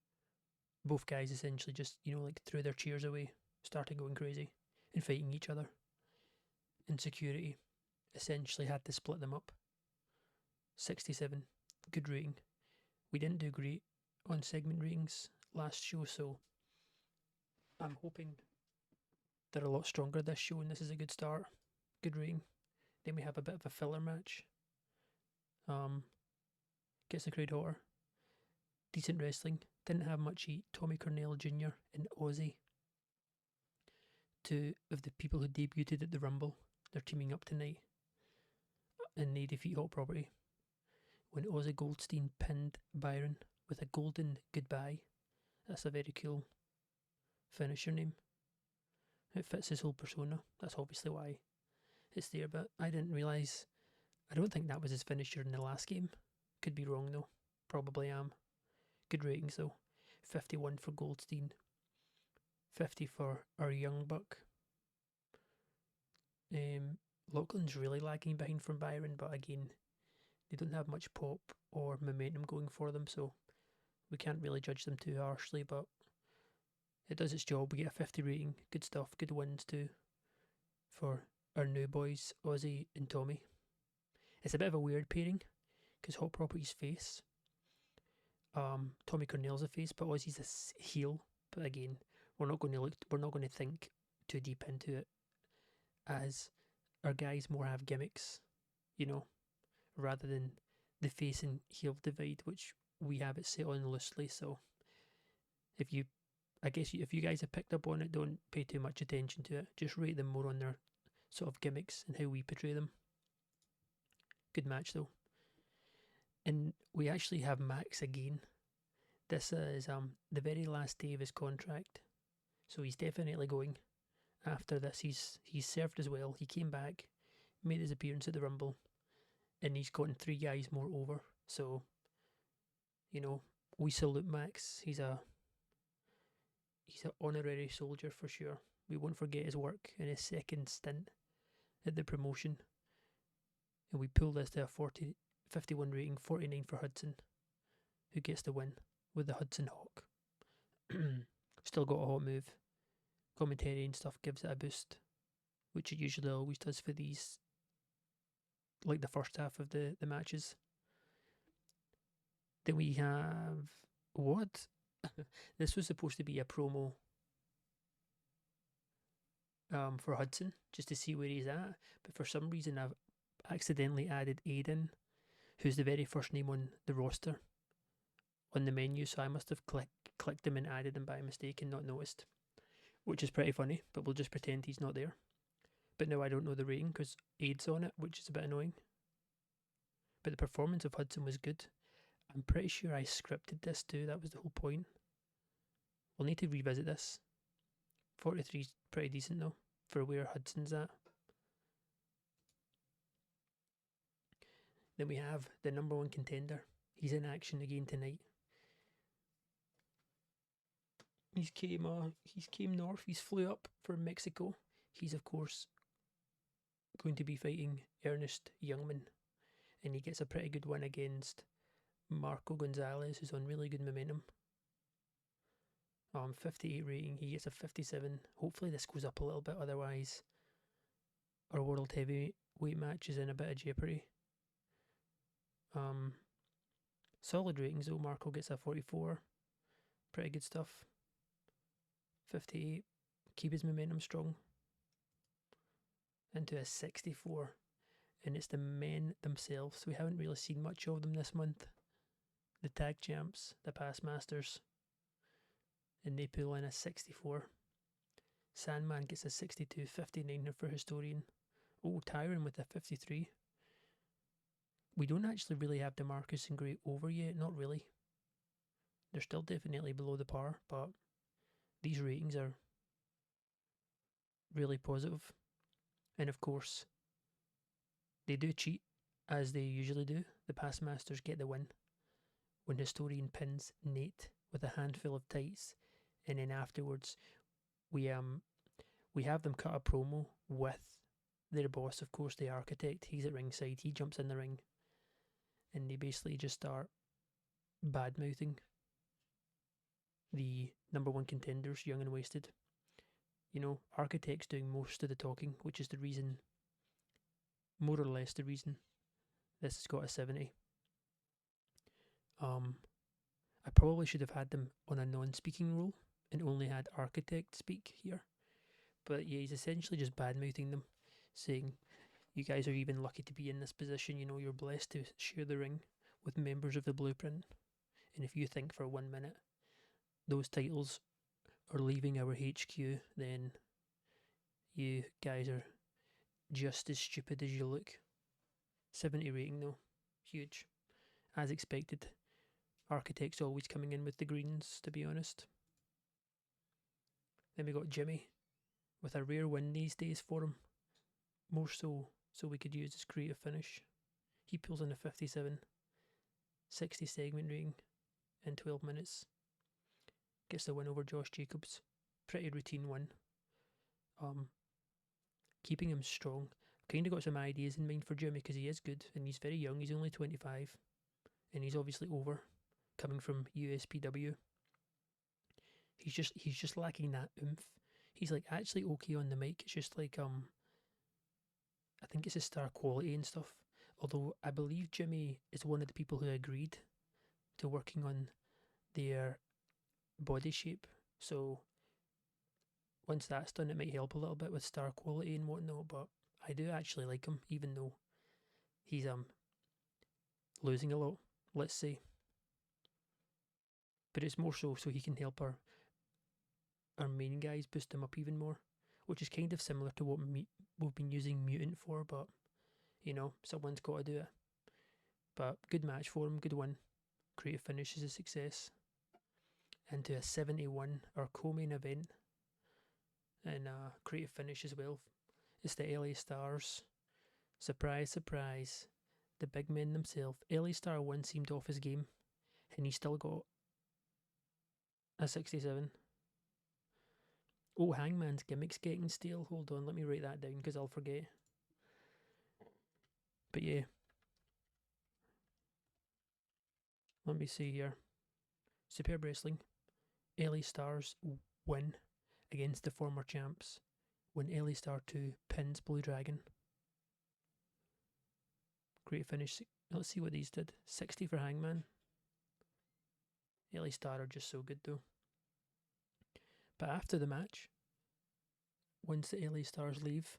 Speaker 1: both guys essentially just, like threw their chairs away, started going crazy and fighting each other. And security essentially had to split them up. 67, good rating. We didn't do great on segment ratings last show, so I'm hoping they're a lot stronger this show, and this is a good start. Good rating. Then we have a bit of a filler match. Gets the crowd hotter. Decent wrestling. Didn't have much heat. Tommy Cornell Jr. and Ozzy, two of the people who debuted at the Rumble. They're teaming up tonight, and they defeat Hot Property. When Ozzy Goldstein pinned Byron with a golden goodbye. That's a very cool finisher name. It fits his whole persona. That's obviously why it's there, but I didn't realise. I don't think that was his finisher in the last game. Could be wrong though. Probably am. Good ratings though. 51 for Goldstein. 50 for our young buck. Lachlan's really lagging behind from Byron, but again, they don't have much pop or momentum going for them, so we can't really judge them too harshly, but it does its job. We get a 50 rating. Good stuff. Good wins too for our new boys, Ozzy and Tommy. It's a bit of a weird pairing because Hot Property's face. Tommy Cornell's a face, but Ozzy's a heel. But again, we're not going to think too deep into it, as our guys more have gimmicks, rather than the face and heel divide, which we have it set on loosely. So if you guys have picked up on it, don't pay too much attention to it. Just rate them more on their sort of gimmicks and how we portray them. Good match though. And we actually have Max again. This is the very last day of his contract, so he's definitely going. After this, he's served as well. He came back, made his appearance at the Rumble, and he's gotten 3 guys more over. So, we salute Max. He's an honorary soldier for sure. We won't forget his work in his second stint at the promotion. And we pull this to a 51 rating, 49 for Hudson, who gets the win with the Hudson Hawk. Still got a hot move. Commentary and stuff gives it a boost, which it usually always does for these, like the first half of the matches. Then we have what? This was supposed to be a promo for Hudson, just to see where he's at, but for some reason I've accidentally added Aiden, who's the very first name on the roster on the menu, so I must have clicked him and added him by mistake and not noticed, which is pretty funny, but we'll just pretend he's not there. But now I don't know the rating because Aid's on it, which is a bit annoying. But the performance of Hudson was good. I'm pretty sure I scripted this too. That was the whole point. We'll need to revisit this. 43 is pretty decent though for where Hudson's at. Then we have the number 1 contender. He's in action again tonight. He's came north. He's flew up from Mexico. He's of course going to be fighting Ernest Youngman, and he gets a pretty good win against Marco Gonzalez, who's on really good momentum. 58 rating. He gets a 57. Hopefully this goes up a little bit, otherwise our world heavyweight match is in a bit of jeopardy. Solid ratings though. Marco gets a 44. Pretty good stuff. 58. Keep his momentum strong. Into a 64. And it's the men themselves. We haven't really seen much of them this month. The tag champs, the past masters. And they pull in a 64. Sandman gets a 62. 59 for Historian. Oh, Tyron with a 53. We don't actually really have DeMarcus and Gray over yet. Not really. They're still definitely below the par, but these ratings are really positive. And of course, they do cheat, as they usually do. The past masters get the win when Historian pins Nate with a handful of tights, and then afterwards we have them cut a promo with their boss, of course, the Architect. He's at ringside. He jumps in the ring, and they basically just start bad mouthing the number one contenders, Young and Wasted. You know, Architect's doing most of the talking, which is the reason, more or less the reason, this has got a 70. I probably should have had them on a non-speaking role and only had Architect speak here. But yeah, he's essentially just bad mouthing them, saying, you guys are even lucky to be in this position. You know, you're blessed to share the ring with members of the Blueprint. And if you think for 1 minute those titles are leaving our HQ, then you guys are just as stupid as you look. 70 rating though, huge. As expected. Architect's always coming in with the greens, to be honest. Then we got Jimmy, with a rare win these days for him. More so we could use his creative finish. He pulls in a 57, 60 segment rating in 12 minutes. Gets the win over Josh Jacobs. Pretty routine win. Keeping him strong. Kind of got some ideas in mind for Jimmy because he is good and he's very young. He's only 25 and he's obviously over, coming from USPW. He's just lacking that oomph. He's like actually okay on the mic. It's just like I think it's his star quality and stuff. Although I believe Jimmy is one of the people who agreed to working on their body shape. So once that's done, it might help a little bit with star quality and whatnot. But I do actually like him, even though he's losing a lot, let's say. But it's more so he can help our main guys boost him up even more, which is kind of similar to what we've been using Mutant for, but you know, someone's got to do it. But good match for him, good win. Creative finish is a success. Into a 71, our co-main event, and creative finish as well. It's the LA Stars. Surprise, surprise. The big men themselves. LA Star 1 seemed off his game, and he still got a 67. Oh, Hangman's gimmick's getting stale. Hold on, let me write that down because I'll forget. But yeah. Let me see here. Superb Wrestling. LA Stars win against the former champs when LA Star 2 pins Blue Dragon. Great finish. Let's see what these did. 60 for Hangman. LA Star are just so good though. But after the match, once the LA Stars leave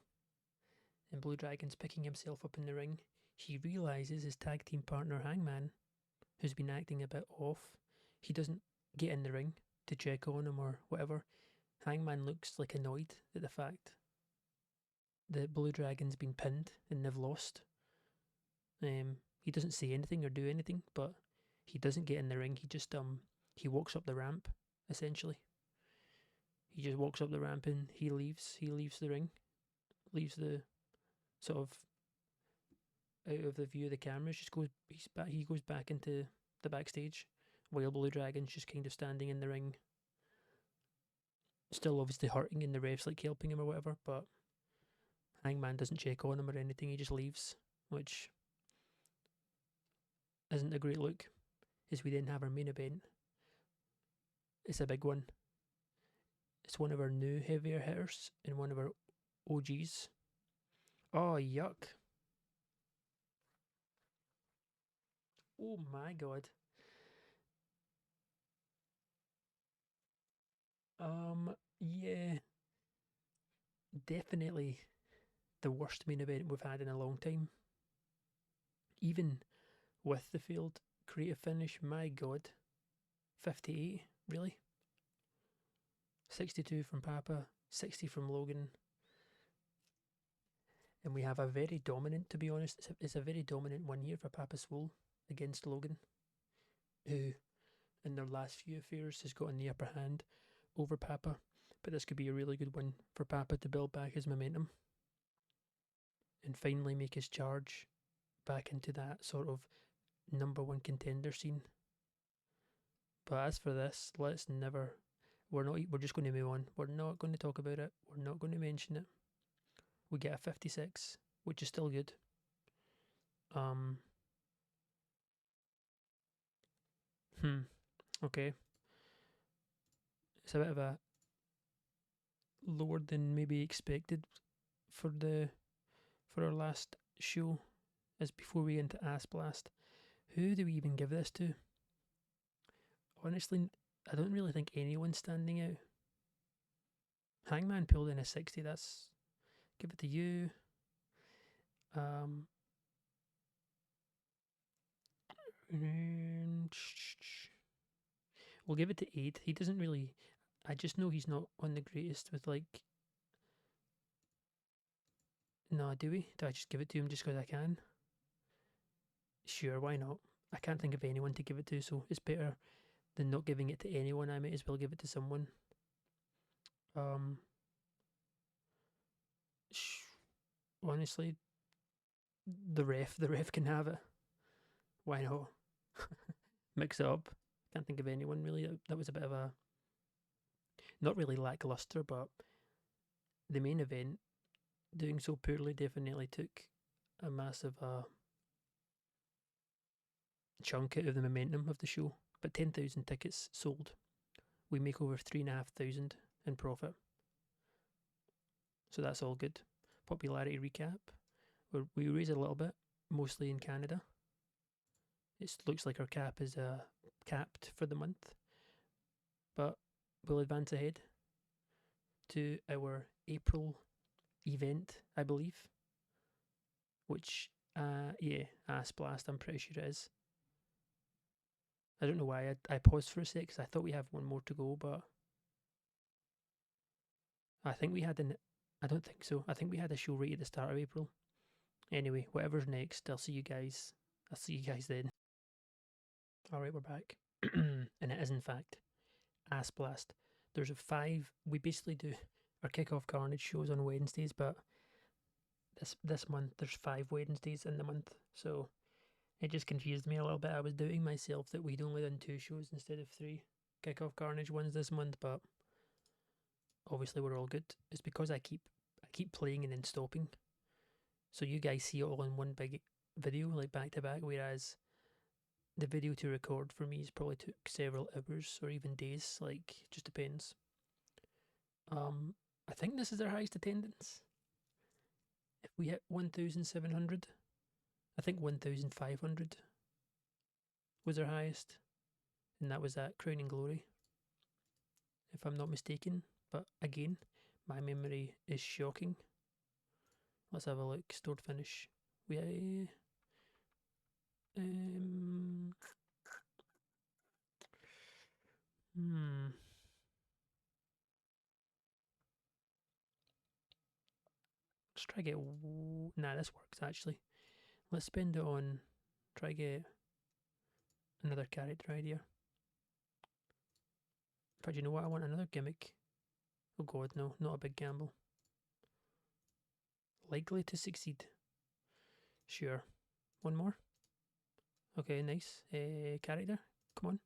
Speaker 1: and Blue Dragon's picking himself up in the ring, he realises his tag team partner Hangman, who's been acting a bit off, he doesn't get in the ring to check on him or whatever. Hangman looks like annoyed at the fact that Blue Dragon's been pinned and they've lost. He doesn't say anything or do anything, but he doesn't get in the ring. He just he walks up the ramp, essentially. He just walks up the ramp and he leaves the ring, leaves the sort of out of the view of the cameras. He goes back into the backstage while Blue Dragon's just kind of standing in the ring, still obviously hurting, and the refs like helping him or whatever, but Hangman doesn't check on him or anything. He just leaves, which isn't a great look. As we then have our main event. It's a big one. It's one of our new heavier hitters and one of our OGs. Oh, yuck. Oh my god. Yeah. Definitely the worst main event we've had in a long time. Even with the failed creative finish, my god. 58, really? 62 from Papa, 60 from Logan. And we have a very dominant, to be honest, it's a very dominant one here for Papa Swole against Logan, who in their last few affairs has gotten the upper hand over Papa. But this could be a really good one for Papa to build back his momentum and finally make his charge back into that sort of number one contender scene. But as for this, let's never. We're just going to move on. We're not going to talk about it. We're not going to mention it. We get a 56, which is still good. Um. Okay. It's a bit of a lower than maybe expected for our last show. As before we get into Ass Blast, who do we even give this to? Honestly, I don't really think anyone's standing out. Hangman pulled in a 60. That's give it to you. Um, we'll give it to 8. He doesn't really. I just know he's not on the greatest with like. No, do we? Do I just give it to him just because I can? Sure, why not? I can't think of anyone to give it to, so it's better than not giving it to anyone. I might as well give it to someone. Um, honestly, the ref can have it. Why not? Mix it up. Can't think of anyone really. That was a bit of a not really lackluster, but the main event doing so poorly definitely took a massive chunk out of the momentum of the show. But 10,000 tickets sold. We make over 3,500 in profit. So that's all good. Popularity recap. We raise it a little bit, mostly in Canada. It looks like our cap is capped for the month, but we'll advance ahead to our April event, I believe. Which, yeah, Ass Blast, I'm pretty sure it is. I don't know why I paused for a sec because I thought we have one more to go, but I think we had I don't think so. I think we had a show right at the start of April. Anyway, whatever's next, I'll see you guys. I'll see you guys then. Alright, we're back. And it is, in fact, Ass Blast. There's 5. We basically do our Kickoff Carnage shows on Wednesdays, but this month there's 5 Wednesdays in the month, so it just confused me a little bit. I was doubting myself that we'd only done 2 shows instead of 3 Kickoff Carnage ones this month, but obviously we're all good. It's because I keep playing and then stopping, so you guys see it all in one big video, like back to back, whereas the video to record for me has probably took several hours or even days, like just depends. I think this is our highest attendance. If we hit 1,700, I think 1,500 was our highest, and that was at Crowning Glory, if I'm not mistaken. But again, my memory is shocking. Let's have a look. Stored finish. We let's try get. Nah, this works actually. Let's spend it on. Try get another character idea. In fact, you know what? I want another gimmick. Oh god, no, not a big gamble. Likely to succeed. Sure. One more. Okay, nice. Character. Come on.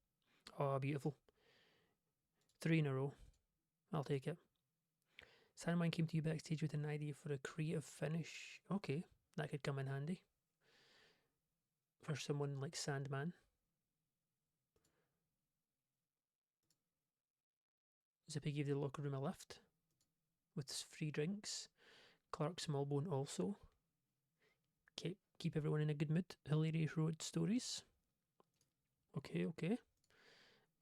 Speaker 1: Oh, beautiful. 3 in a row. I'll take it. Sandman came to you backstage with an idea for a creative finish. Okay, that could come in handy. For someone like Sandman. Zippy gave the locker room a lift with free drinks. Clark Smallbone also. Keep everyone in a good mood. Hilarious road stories. Okay, okay.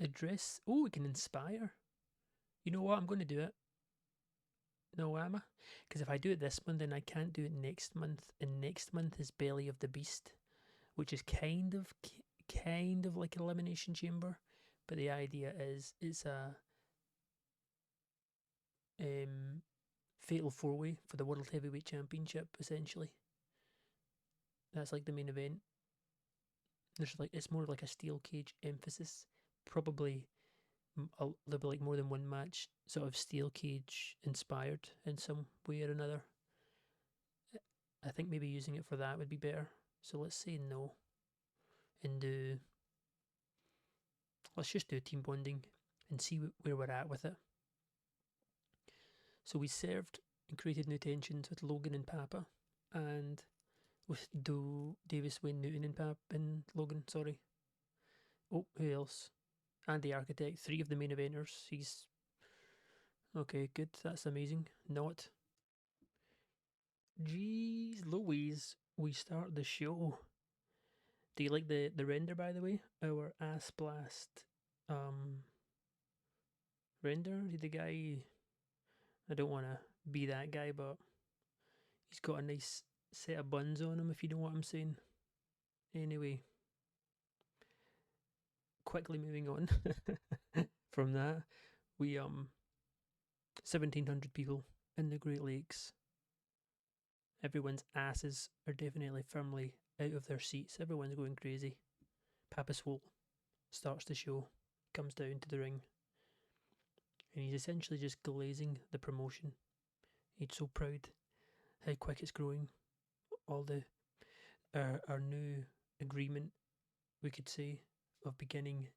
Speaker 1: Address. Oh, we can inspire. You know what? I'm going to do it. No, am I? Because if I do it this month, then I can't do it next month. And next month is Belly of the Beast, which is kind of like an elimination chamber. But the idea is it's a fatal 4-way for the World Heavyweight Championship, essentially. That's like the main event. It's more like a steel cage emphasis. Probably there'll be like more than one match, sort of steel cage inspired in some way or another. I think maybe using it for that would be better. So let's say no, and do. let's just do team bonding and see where we're at with it. So we served and created new tensions with Logan and Papa, and with Davis, Wayne, Newton, and Logan. Sorry. Oh, who else? And the Architect. 3 of the main eventers. He's okay. Good. That's amazing. Not. Jeez Louise. We start the show. Do you like the render, by the way? Our ass blast render. The guy. I don't want to be that guy, but he's got a nice set of buns on him, if you know what I'm saying. Anyway, quickly moving on from that, we 1,700 people in the Great Lakes. Everyone's asses are definitely firmly out of their seats. Everyone's going crazy. Papa Swole starts the show, comes down to the ring, and he's essentially just glazing the promotion. He's so proud how quick it's growing. All the our new agreement, we could say, of beginning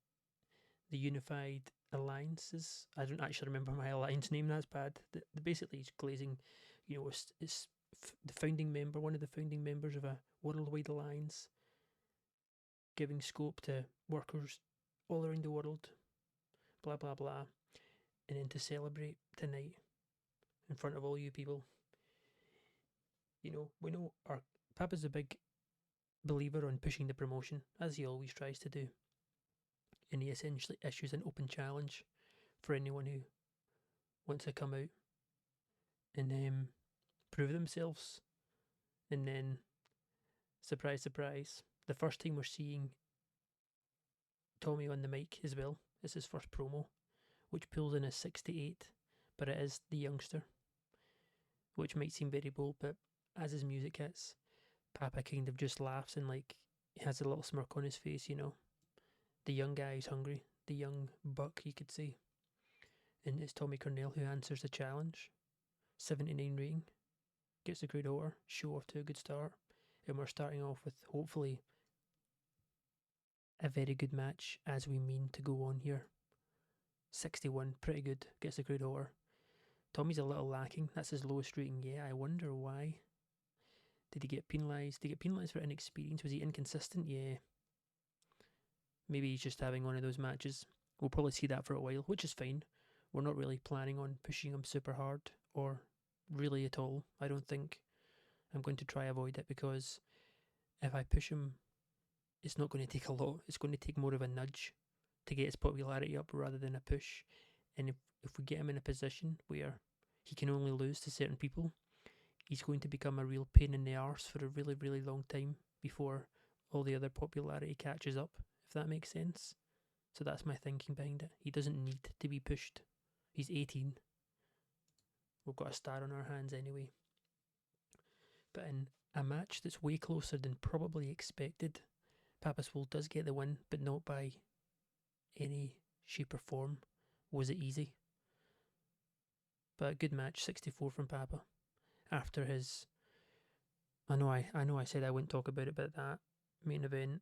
Speaker 1: the unified alliances. I don't actually remember my alliance name. That's bad. Basically, he's glazing. You know, it's the founding member, one of the founding members of a worldwide alliance, giving scope to workers all around the world. Blah blah blah, and then to celebrate tonight in front of all you people. You know, we know our Papa's a big believer on pushing the promotion, as he always tries to do. And he essentially issues an open challenge for anyone who wants to come out and prove themselves. And then, surprise, surprise, the first time we're seeing Tommy on the mic as well. It's his first promo, which pulls in a 68, but it is the youngster, which might seem very bold, but as his music hits, Papa kind of just laughs and like he has a little smirk on his face, you know. The young guy is hungry, the young buck, you could say. And it's Tommy Cornell who answers the challenge. 79 rating, gets the crowd over, show off to a good start, and we're starting off with hopefully a very good match as we mean to go on here. 61, pretty good, gets the crowd over. Tommy's a little lacking, that's his lowest rating. Yeah, I wonder why. Did he get penalised? Did he get penalised for inexperience? Was he inconsistent? Yeah. Maybe he's just having one of those matches. We'll probably see that for a while, which is fine. We're not really planning on pushing him super hard, or really at all. I don't think. I'm going to try avoid it, because if I push him, it's not going to take a lot. It's going to take more of a nudge to get his popularity up rather than a push. And if we get him in a position where he can only lose to certain people, he's going to become a real pain in the arse for a really, really long time before all the other popularity catches up, if that makes sense. So that's my thinking behind it. He doesn't need to be pushed. He's 18. We've got a star on our hands anyway. But in a match that's way closer than probably expected, Papa Swole does get the win, but not by any shape or form. Was it easy? But a good match, 64 from Papa. After his, I know I said I wouldn't talk about it, but that main event,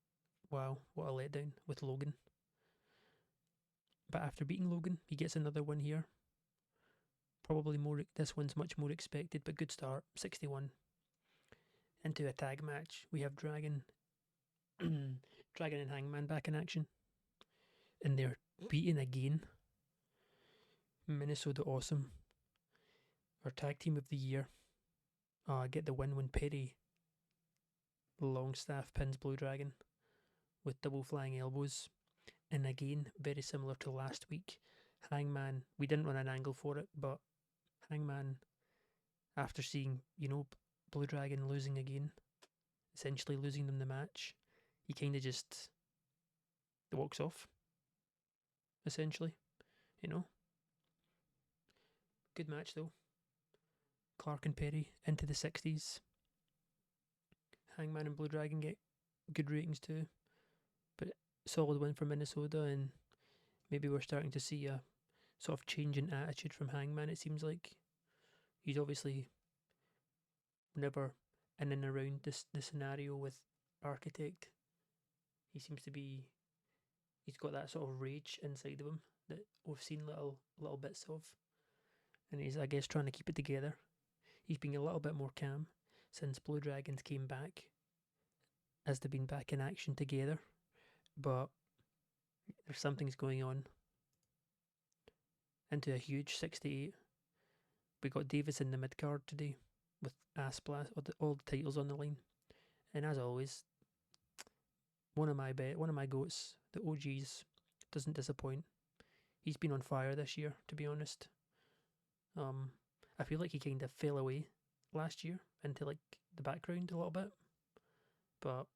Speaker 1: wow, what a letdown with Logan. But after beating Logan, he gets another win here. Probably more. This one's much more expected, but good start. 61. Into a tag match, we have Dragon, Dragon and Hangman back in action, and they're beating again. Minnesota Awesome, our tag team of the year, get the win when Perry Longstaff pins Blue Dragon with double flying elbows. And again, very similar to last week, Hangman, we didn't run an angle for it, but Hangman, after seeing, Blue Dragon losing again, essentially losing them the match, he kind of just walks off, essentially, Good match though. Clark and Perry into the 60s. Hangman and Blue Dragon get good ratings too. But solid win for Minnesota, and maybe we're starting to see a sort of change in attitude from Hangman, it seems like. He's obviously never in and around the scenario with Architect. He seems to be He's got that sort of rage inside of him that we've seen little bits of, and he's, I guess, trying to keep it together. He's been a little bit more calm since Blue Dragons came back, as they've been back in action together, but there's something's going on. Into a huge 68. We got Davis in the mid card today with Asplast, all the titles on the line, and as always, one of my goats, the OGs, doesn't disappoint. He's been on fire this year, to be honest. I feel like he kind of fell away last year into like the background a little bit, but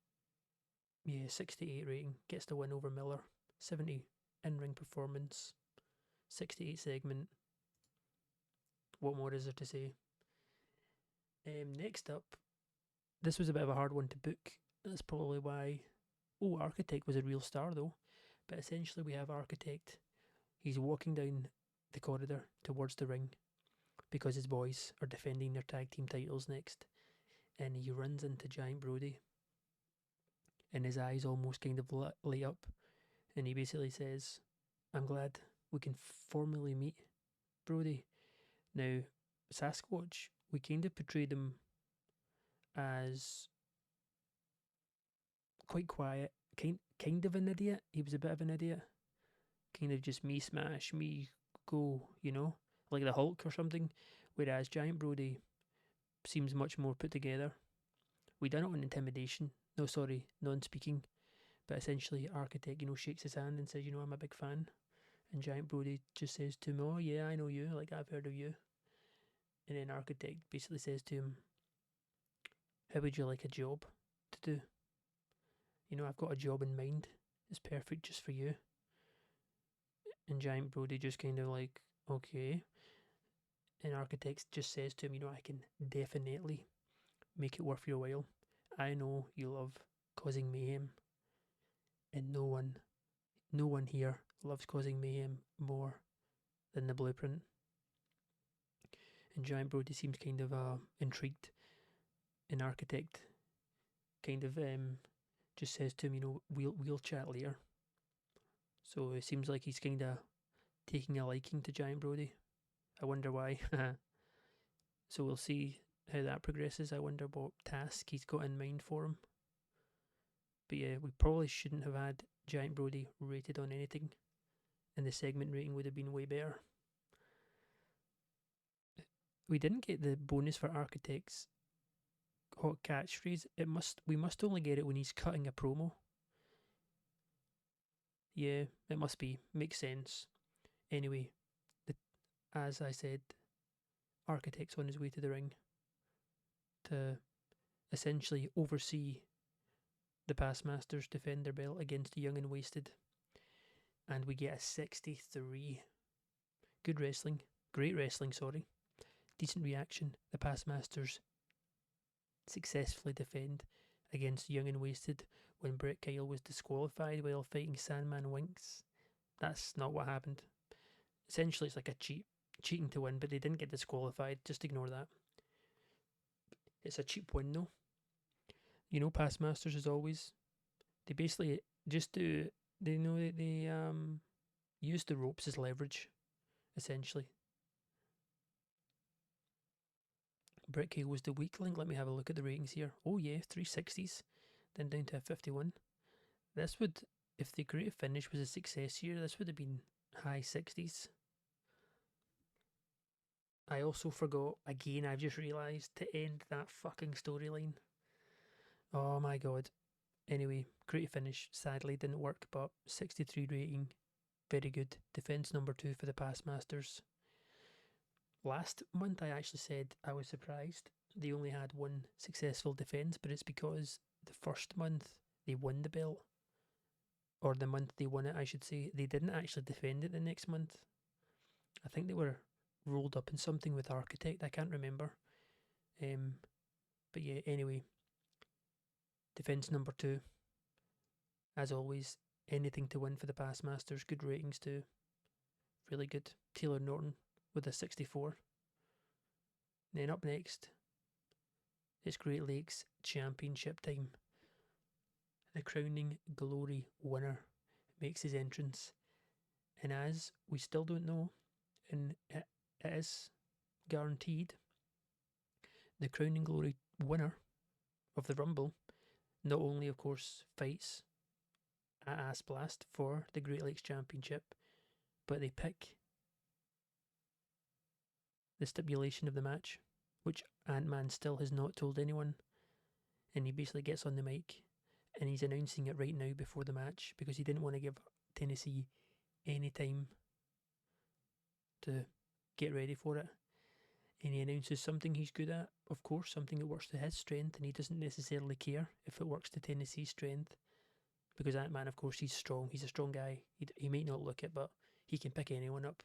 Speaker 1: yeah, 68 rating, gets the win over Miller, 70 in-ring performance, 68 segment. What more is there to say? Next up, this was a bit of a hard one to book. That's probably why. Oh, Architect was a real star though. But essentially, we have Architect. He's walking down the corridor towards the ring because his boys are defending their tag team titles next, and he runs into Giant Brody, and his eyes almost kind of light up, and he basically says, "I'm glad we can formally meet, Brody." Now, Sasquatch, we kind of portrayed him as quite quiet, kind of an idiot. He was a bit of an idiot, kind of just me smash, me go, like the Hulk or something. Whereas Giant Brody seems much more put together. We done it on intimidation. No, sorry, non-speaking. But essentially, Architect, shakes his hand and says, I'm a big fan. And Giant Brody just says to him, "Oh yeah, I know you. Like, I've heard of you." And then Architect basically says to him, "How would you like a job to do? I've got a job in mind. It's perfect just for you." And Giant Brody just kind of like, "Okay." And Architect just says to him, "I can definitely make it worth your while. I know you love causing mayhem, and no one here loves causing mayhem more than the Blueprint." And Giant Brody seems kind of intrigued. And Architect kind of just says to him, we'll chat later." So it seems like he's kind of taking a liking to Giant Brody. I wonder why. So we'll see how that progresses. I wonder what task he's got in mind for him. But yeah, we probably shouldn't have had Giant Brody rated on anything, and the segment rating would have been way better. We didn't get the bonus for Architect's hot catchphrase. We must only get it when he's cutting a promo. Yeah, it must be. Makes sense. Anyway, as I said, Architect's on his way to the ring to essentially oversee the past masters defend their belt against the Young and Wasted. And we get a 63. Good wrestling. Great wrestling, sorry. Decent reaction. The past masters successfully defend against Young and Wasted when Brett Kyle was disqualified while fighting Sandman Winks. That's not what happened. Essentially, it's like a cheating to win, but they didn't get disqualified. Just ignore that. It's a cheap win, though. Past masters, as always, they basically just do. They use the ropes as leverage, essentially. Brett Kyle was the weak link. Let me have a look at the ratings here. Oh yeah, 360s, then down to a 51. This would, if the great finish was a success here, this would have been high 60s. I also forgot, again, I've just realised, to end that fucking storyline. Oh my god. Anyway, great finish. Sadly, didn't work, but 63 rating. Very good. Defence number 2 for the past masters. Last month, I actually said I was surprised they only had one successful defence, but it's because the first month they won the belt, or the month they won it, I should say, they didn't actually defend it the next month. I think they were rolled up in something with Architect. I can't remember. But yeah, anyway, defence number 2. As always, anything to win for the past masters. Good ratings too. Really good. Taylor Norton with a 64. Then up next, it's Great Lakes Championship time. The crowning glory winner, makes his entrance. And as we still don't know, and it is guaranteed, the Crown and Glory winner of the Rumble not only, of course, fights at Ass Blast for the Great Lakes Championship, but they pick the stipulation of the match, which Ant-Man still has not told anyone. And he basically gets on the mic and he's announcing it right now before the match because he didn't want to give Tennessee any time to get ready for it. And he announces something he's good at, of course, something that works to his strength, and he doesn't necessarily care if it works to Tennessee's strength. Because Ant-Man, of course, he's strong. He's a strong guy. He might not look it, but he can pick anyone up.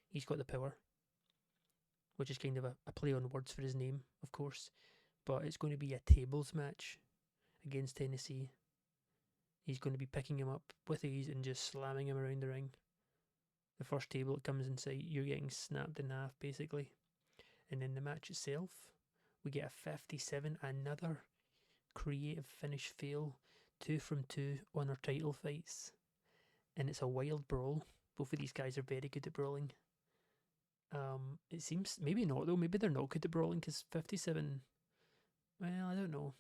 Speaker 1: He's got the power. Which is kind of a play on words for his name, of course. But it's going to be a tables match against Tennessee. He's going to be picking him up with ease and just slamming him around the ring. The first table that comes in sight, you're getting snapped in half, basically. And in the match itself, we get a 57, another creative finish fail. 2 from 2 on our title fights. And it's a wild brawl. Both of these guys are very good at brawling. It seems, maybe not though, maybe they're not good at brawling because 57, well, I don't know.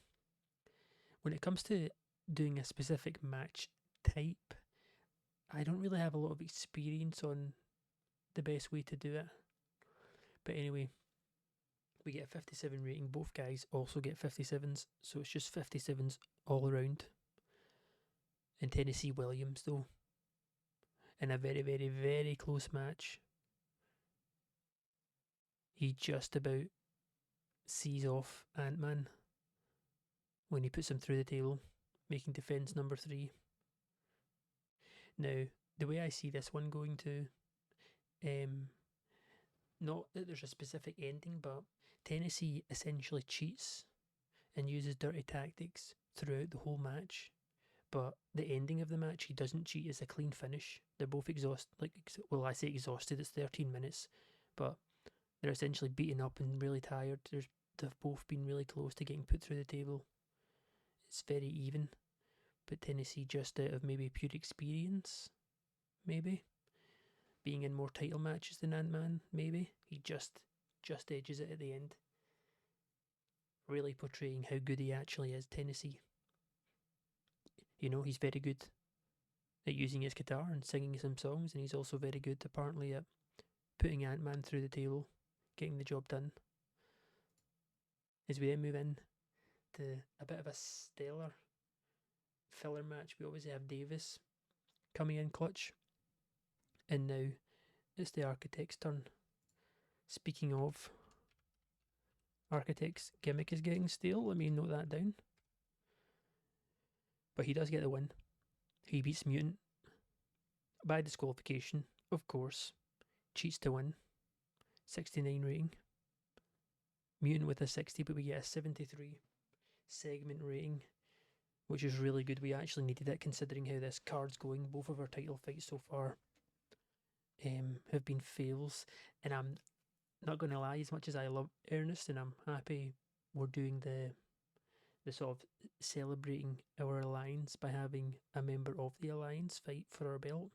Speaker 1: When it comes to doing a specific match type, I don't really have a lot of experience on the best way to do it. But anyway, we get a 57 rating. Both guys also get 57s, so it's just 57s all around. And Tennessee Williams, though, in a very, very, very close match, he just about sees off Ant-Man when he puts him through the table, making defense number 3. Now, the way I see this one going to, not that there's a specific ending, but Tennessee essentially cheats and uses dirty tactics throughout the whole match. But the ending of the match, he doesn't cheat. It's a clean finish. They're both exhausted. Well, I say exhausted. It's 13 minutes, but they're essentially beaten up and really tired. They've both been really close to getting put through the table. It's very even, but Tennessee, just out of maybe pure experience, maybe being in more title matches than Ant-Man, maybe he just edges it at the end, really portraying how good he actually is. Tennessee, you know, he's very good at using his guitar and singing some songs, and he's also very good apparently at putting Ant-Man through the table, getting the job done. As we then move in to a bit of a stellar filler match, we obviously have Davis coming in clutch, and now it's the Architect's turn. Speaking of, Architect's gimmick is getting stale. Let me note that down. But he does get the win. He beats Mutant by disqualification, of course. Cheats to win. 69 rating. Mutant with a 60, but we get a 73 segment rating, which is really good. We actually needed it considering how this card's going. Both of our title fights so far have been fails, and I'm not going to lie, as much as I love Ernest and I'm happy we're doing the sort of celebrating our alliance by having a member of the alliance fight for our belt,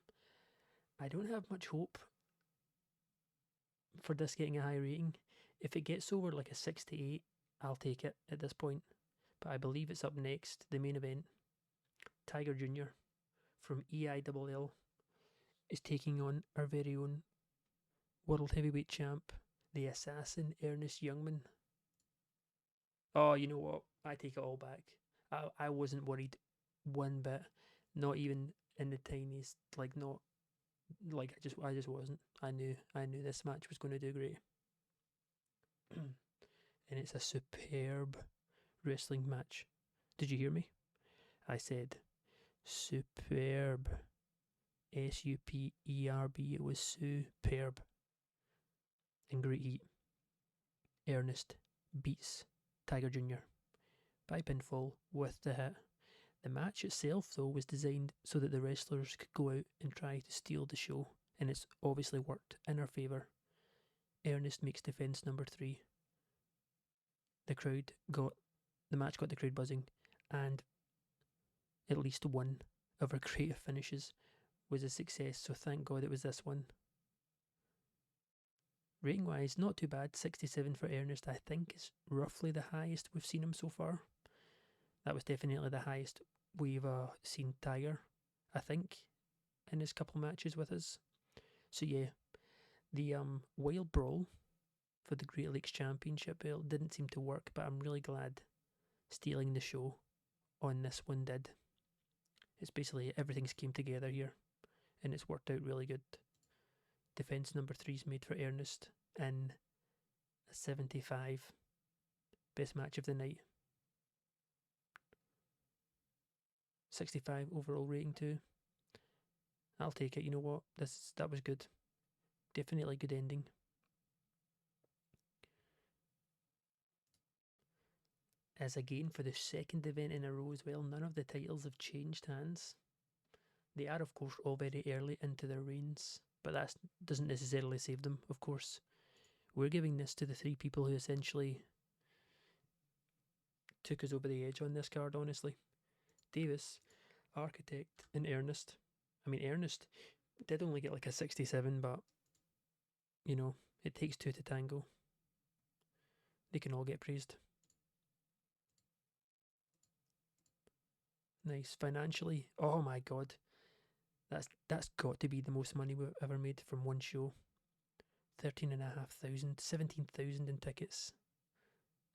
Speaker 1: I don't have much hope for this getting a high rating. If it gets over like a 68, I'll take it at this point. But I believe it's up next, the main event. Tiger Jr. from EILL is taking on our very own World Heavyweight Champ, the Assassin Ernest Youngman. Oh, you know what? I take it all back. I wasn't worried one bit. Not even in the tiniest, I just wasn't. I knew this match was going to do great. And it's a superb wrestling match. Did you hear me? I said superb. SUPERB. It was superb. In great heat, Ernest beats Tiger Jr. by pinfall with the hit. The match itself, though, was designed so that the wrestlers could go out and try to steal the show, and it's obviously worked in our favour. Ernest makes defence number 3. The match got the crowd buzzing, and at least one of our creative finishes was a success, so thank God it was this one. Rating wise, not too bad. 67 for Ernest, I think, is roughly the highest we've seen him so far. That was definitely the highest we've seen Tiger, I think, in his couple matches with us. So yeah, the Wild Brawl for the Great Lakes Championship belt didn't seem to work, but I'm really glad stealing the show on this one did. It's basically everything's came together here, and it's worked out really good. Defence number 3's made for Ernest in a 75. Best match of the night. 65 overall rating too. I'll take it. You know what? That was good. Definitely good ending. As again for the second event in a row as well, none of the titles have changed hands. They are, of course, all very early into their reigns, but that doesn't necessarily save them, of course. We're giving this to the 3 people who essentially took us over the edge on this card, honestly. Davis, Architect, and Ernest. I mean, Ernest did only get like a 67, but, you know, it takes 2 to tango. They can all get praised. Nice. Financially, oh my god. That's got to be the most money we've ever made from one show. 13,500, 17,000 in tickets.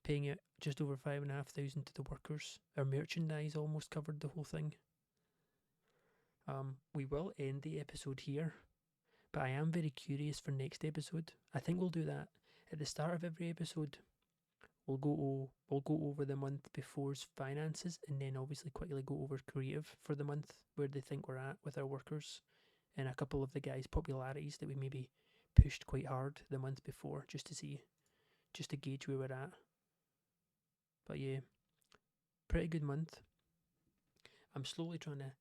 Speaker 1: Paying it just over 5,500 to the workers. Our merchandise almost covered the whole thing. We will end the episode here, but I am very curious for next episode. I think we'll do that at the start of every episode. We'll go over the month before's finances, and then obviously quickly go over creative for the month, where they think we're at with our workers, and a couple of the guys' popularities that we maybe pushed quite hard the month before, just to gauge where we're at. But yeah, pretty good month. I'm slowly trying to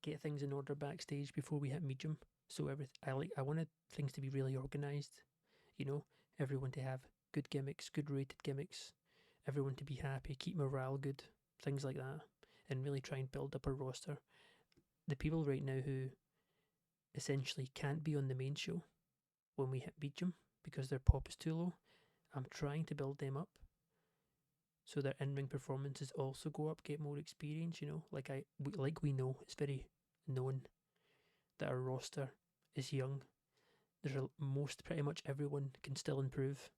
Speaker 1: get things in order backstage before we hit medium. So I wanted things to be really organised. You know, everyone to have good gimmicks, good rated gimmicks, everyone to be happy, keep morale good, things like that, and really try and build up a roster. The people right now who essentially can't be on the main show when we hit medium because their pop is too low, I'm trying to build them up so their in-ring performances also go up, get more experience. You know, like we know, it's very known that our roster is young. There's pretty much everyone can still improve.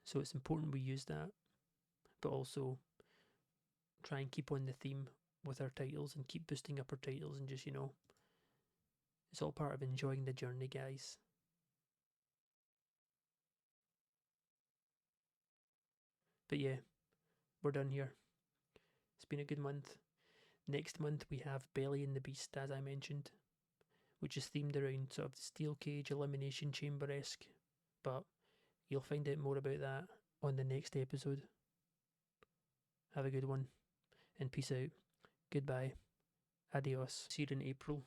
Speaker 1: So it's important we use that, but also try and keep on the theme with our titles and keep boosting up our titles, and just, you know, it's all part of enjoying the journey, guys. But yeah, we're done here. It's been a good month. Next month we have Belly and the Beast, as I mentioned, which is themed around sort of the steel cage elimination chamber-esque, but you'll find out more about that on the next episode. Have a good one, and peace out. Goodbye. Adios. See you in April.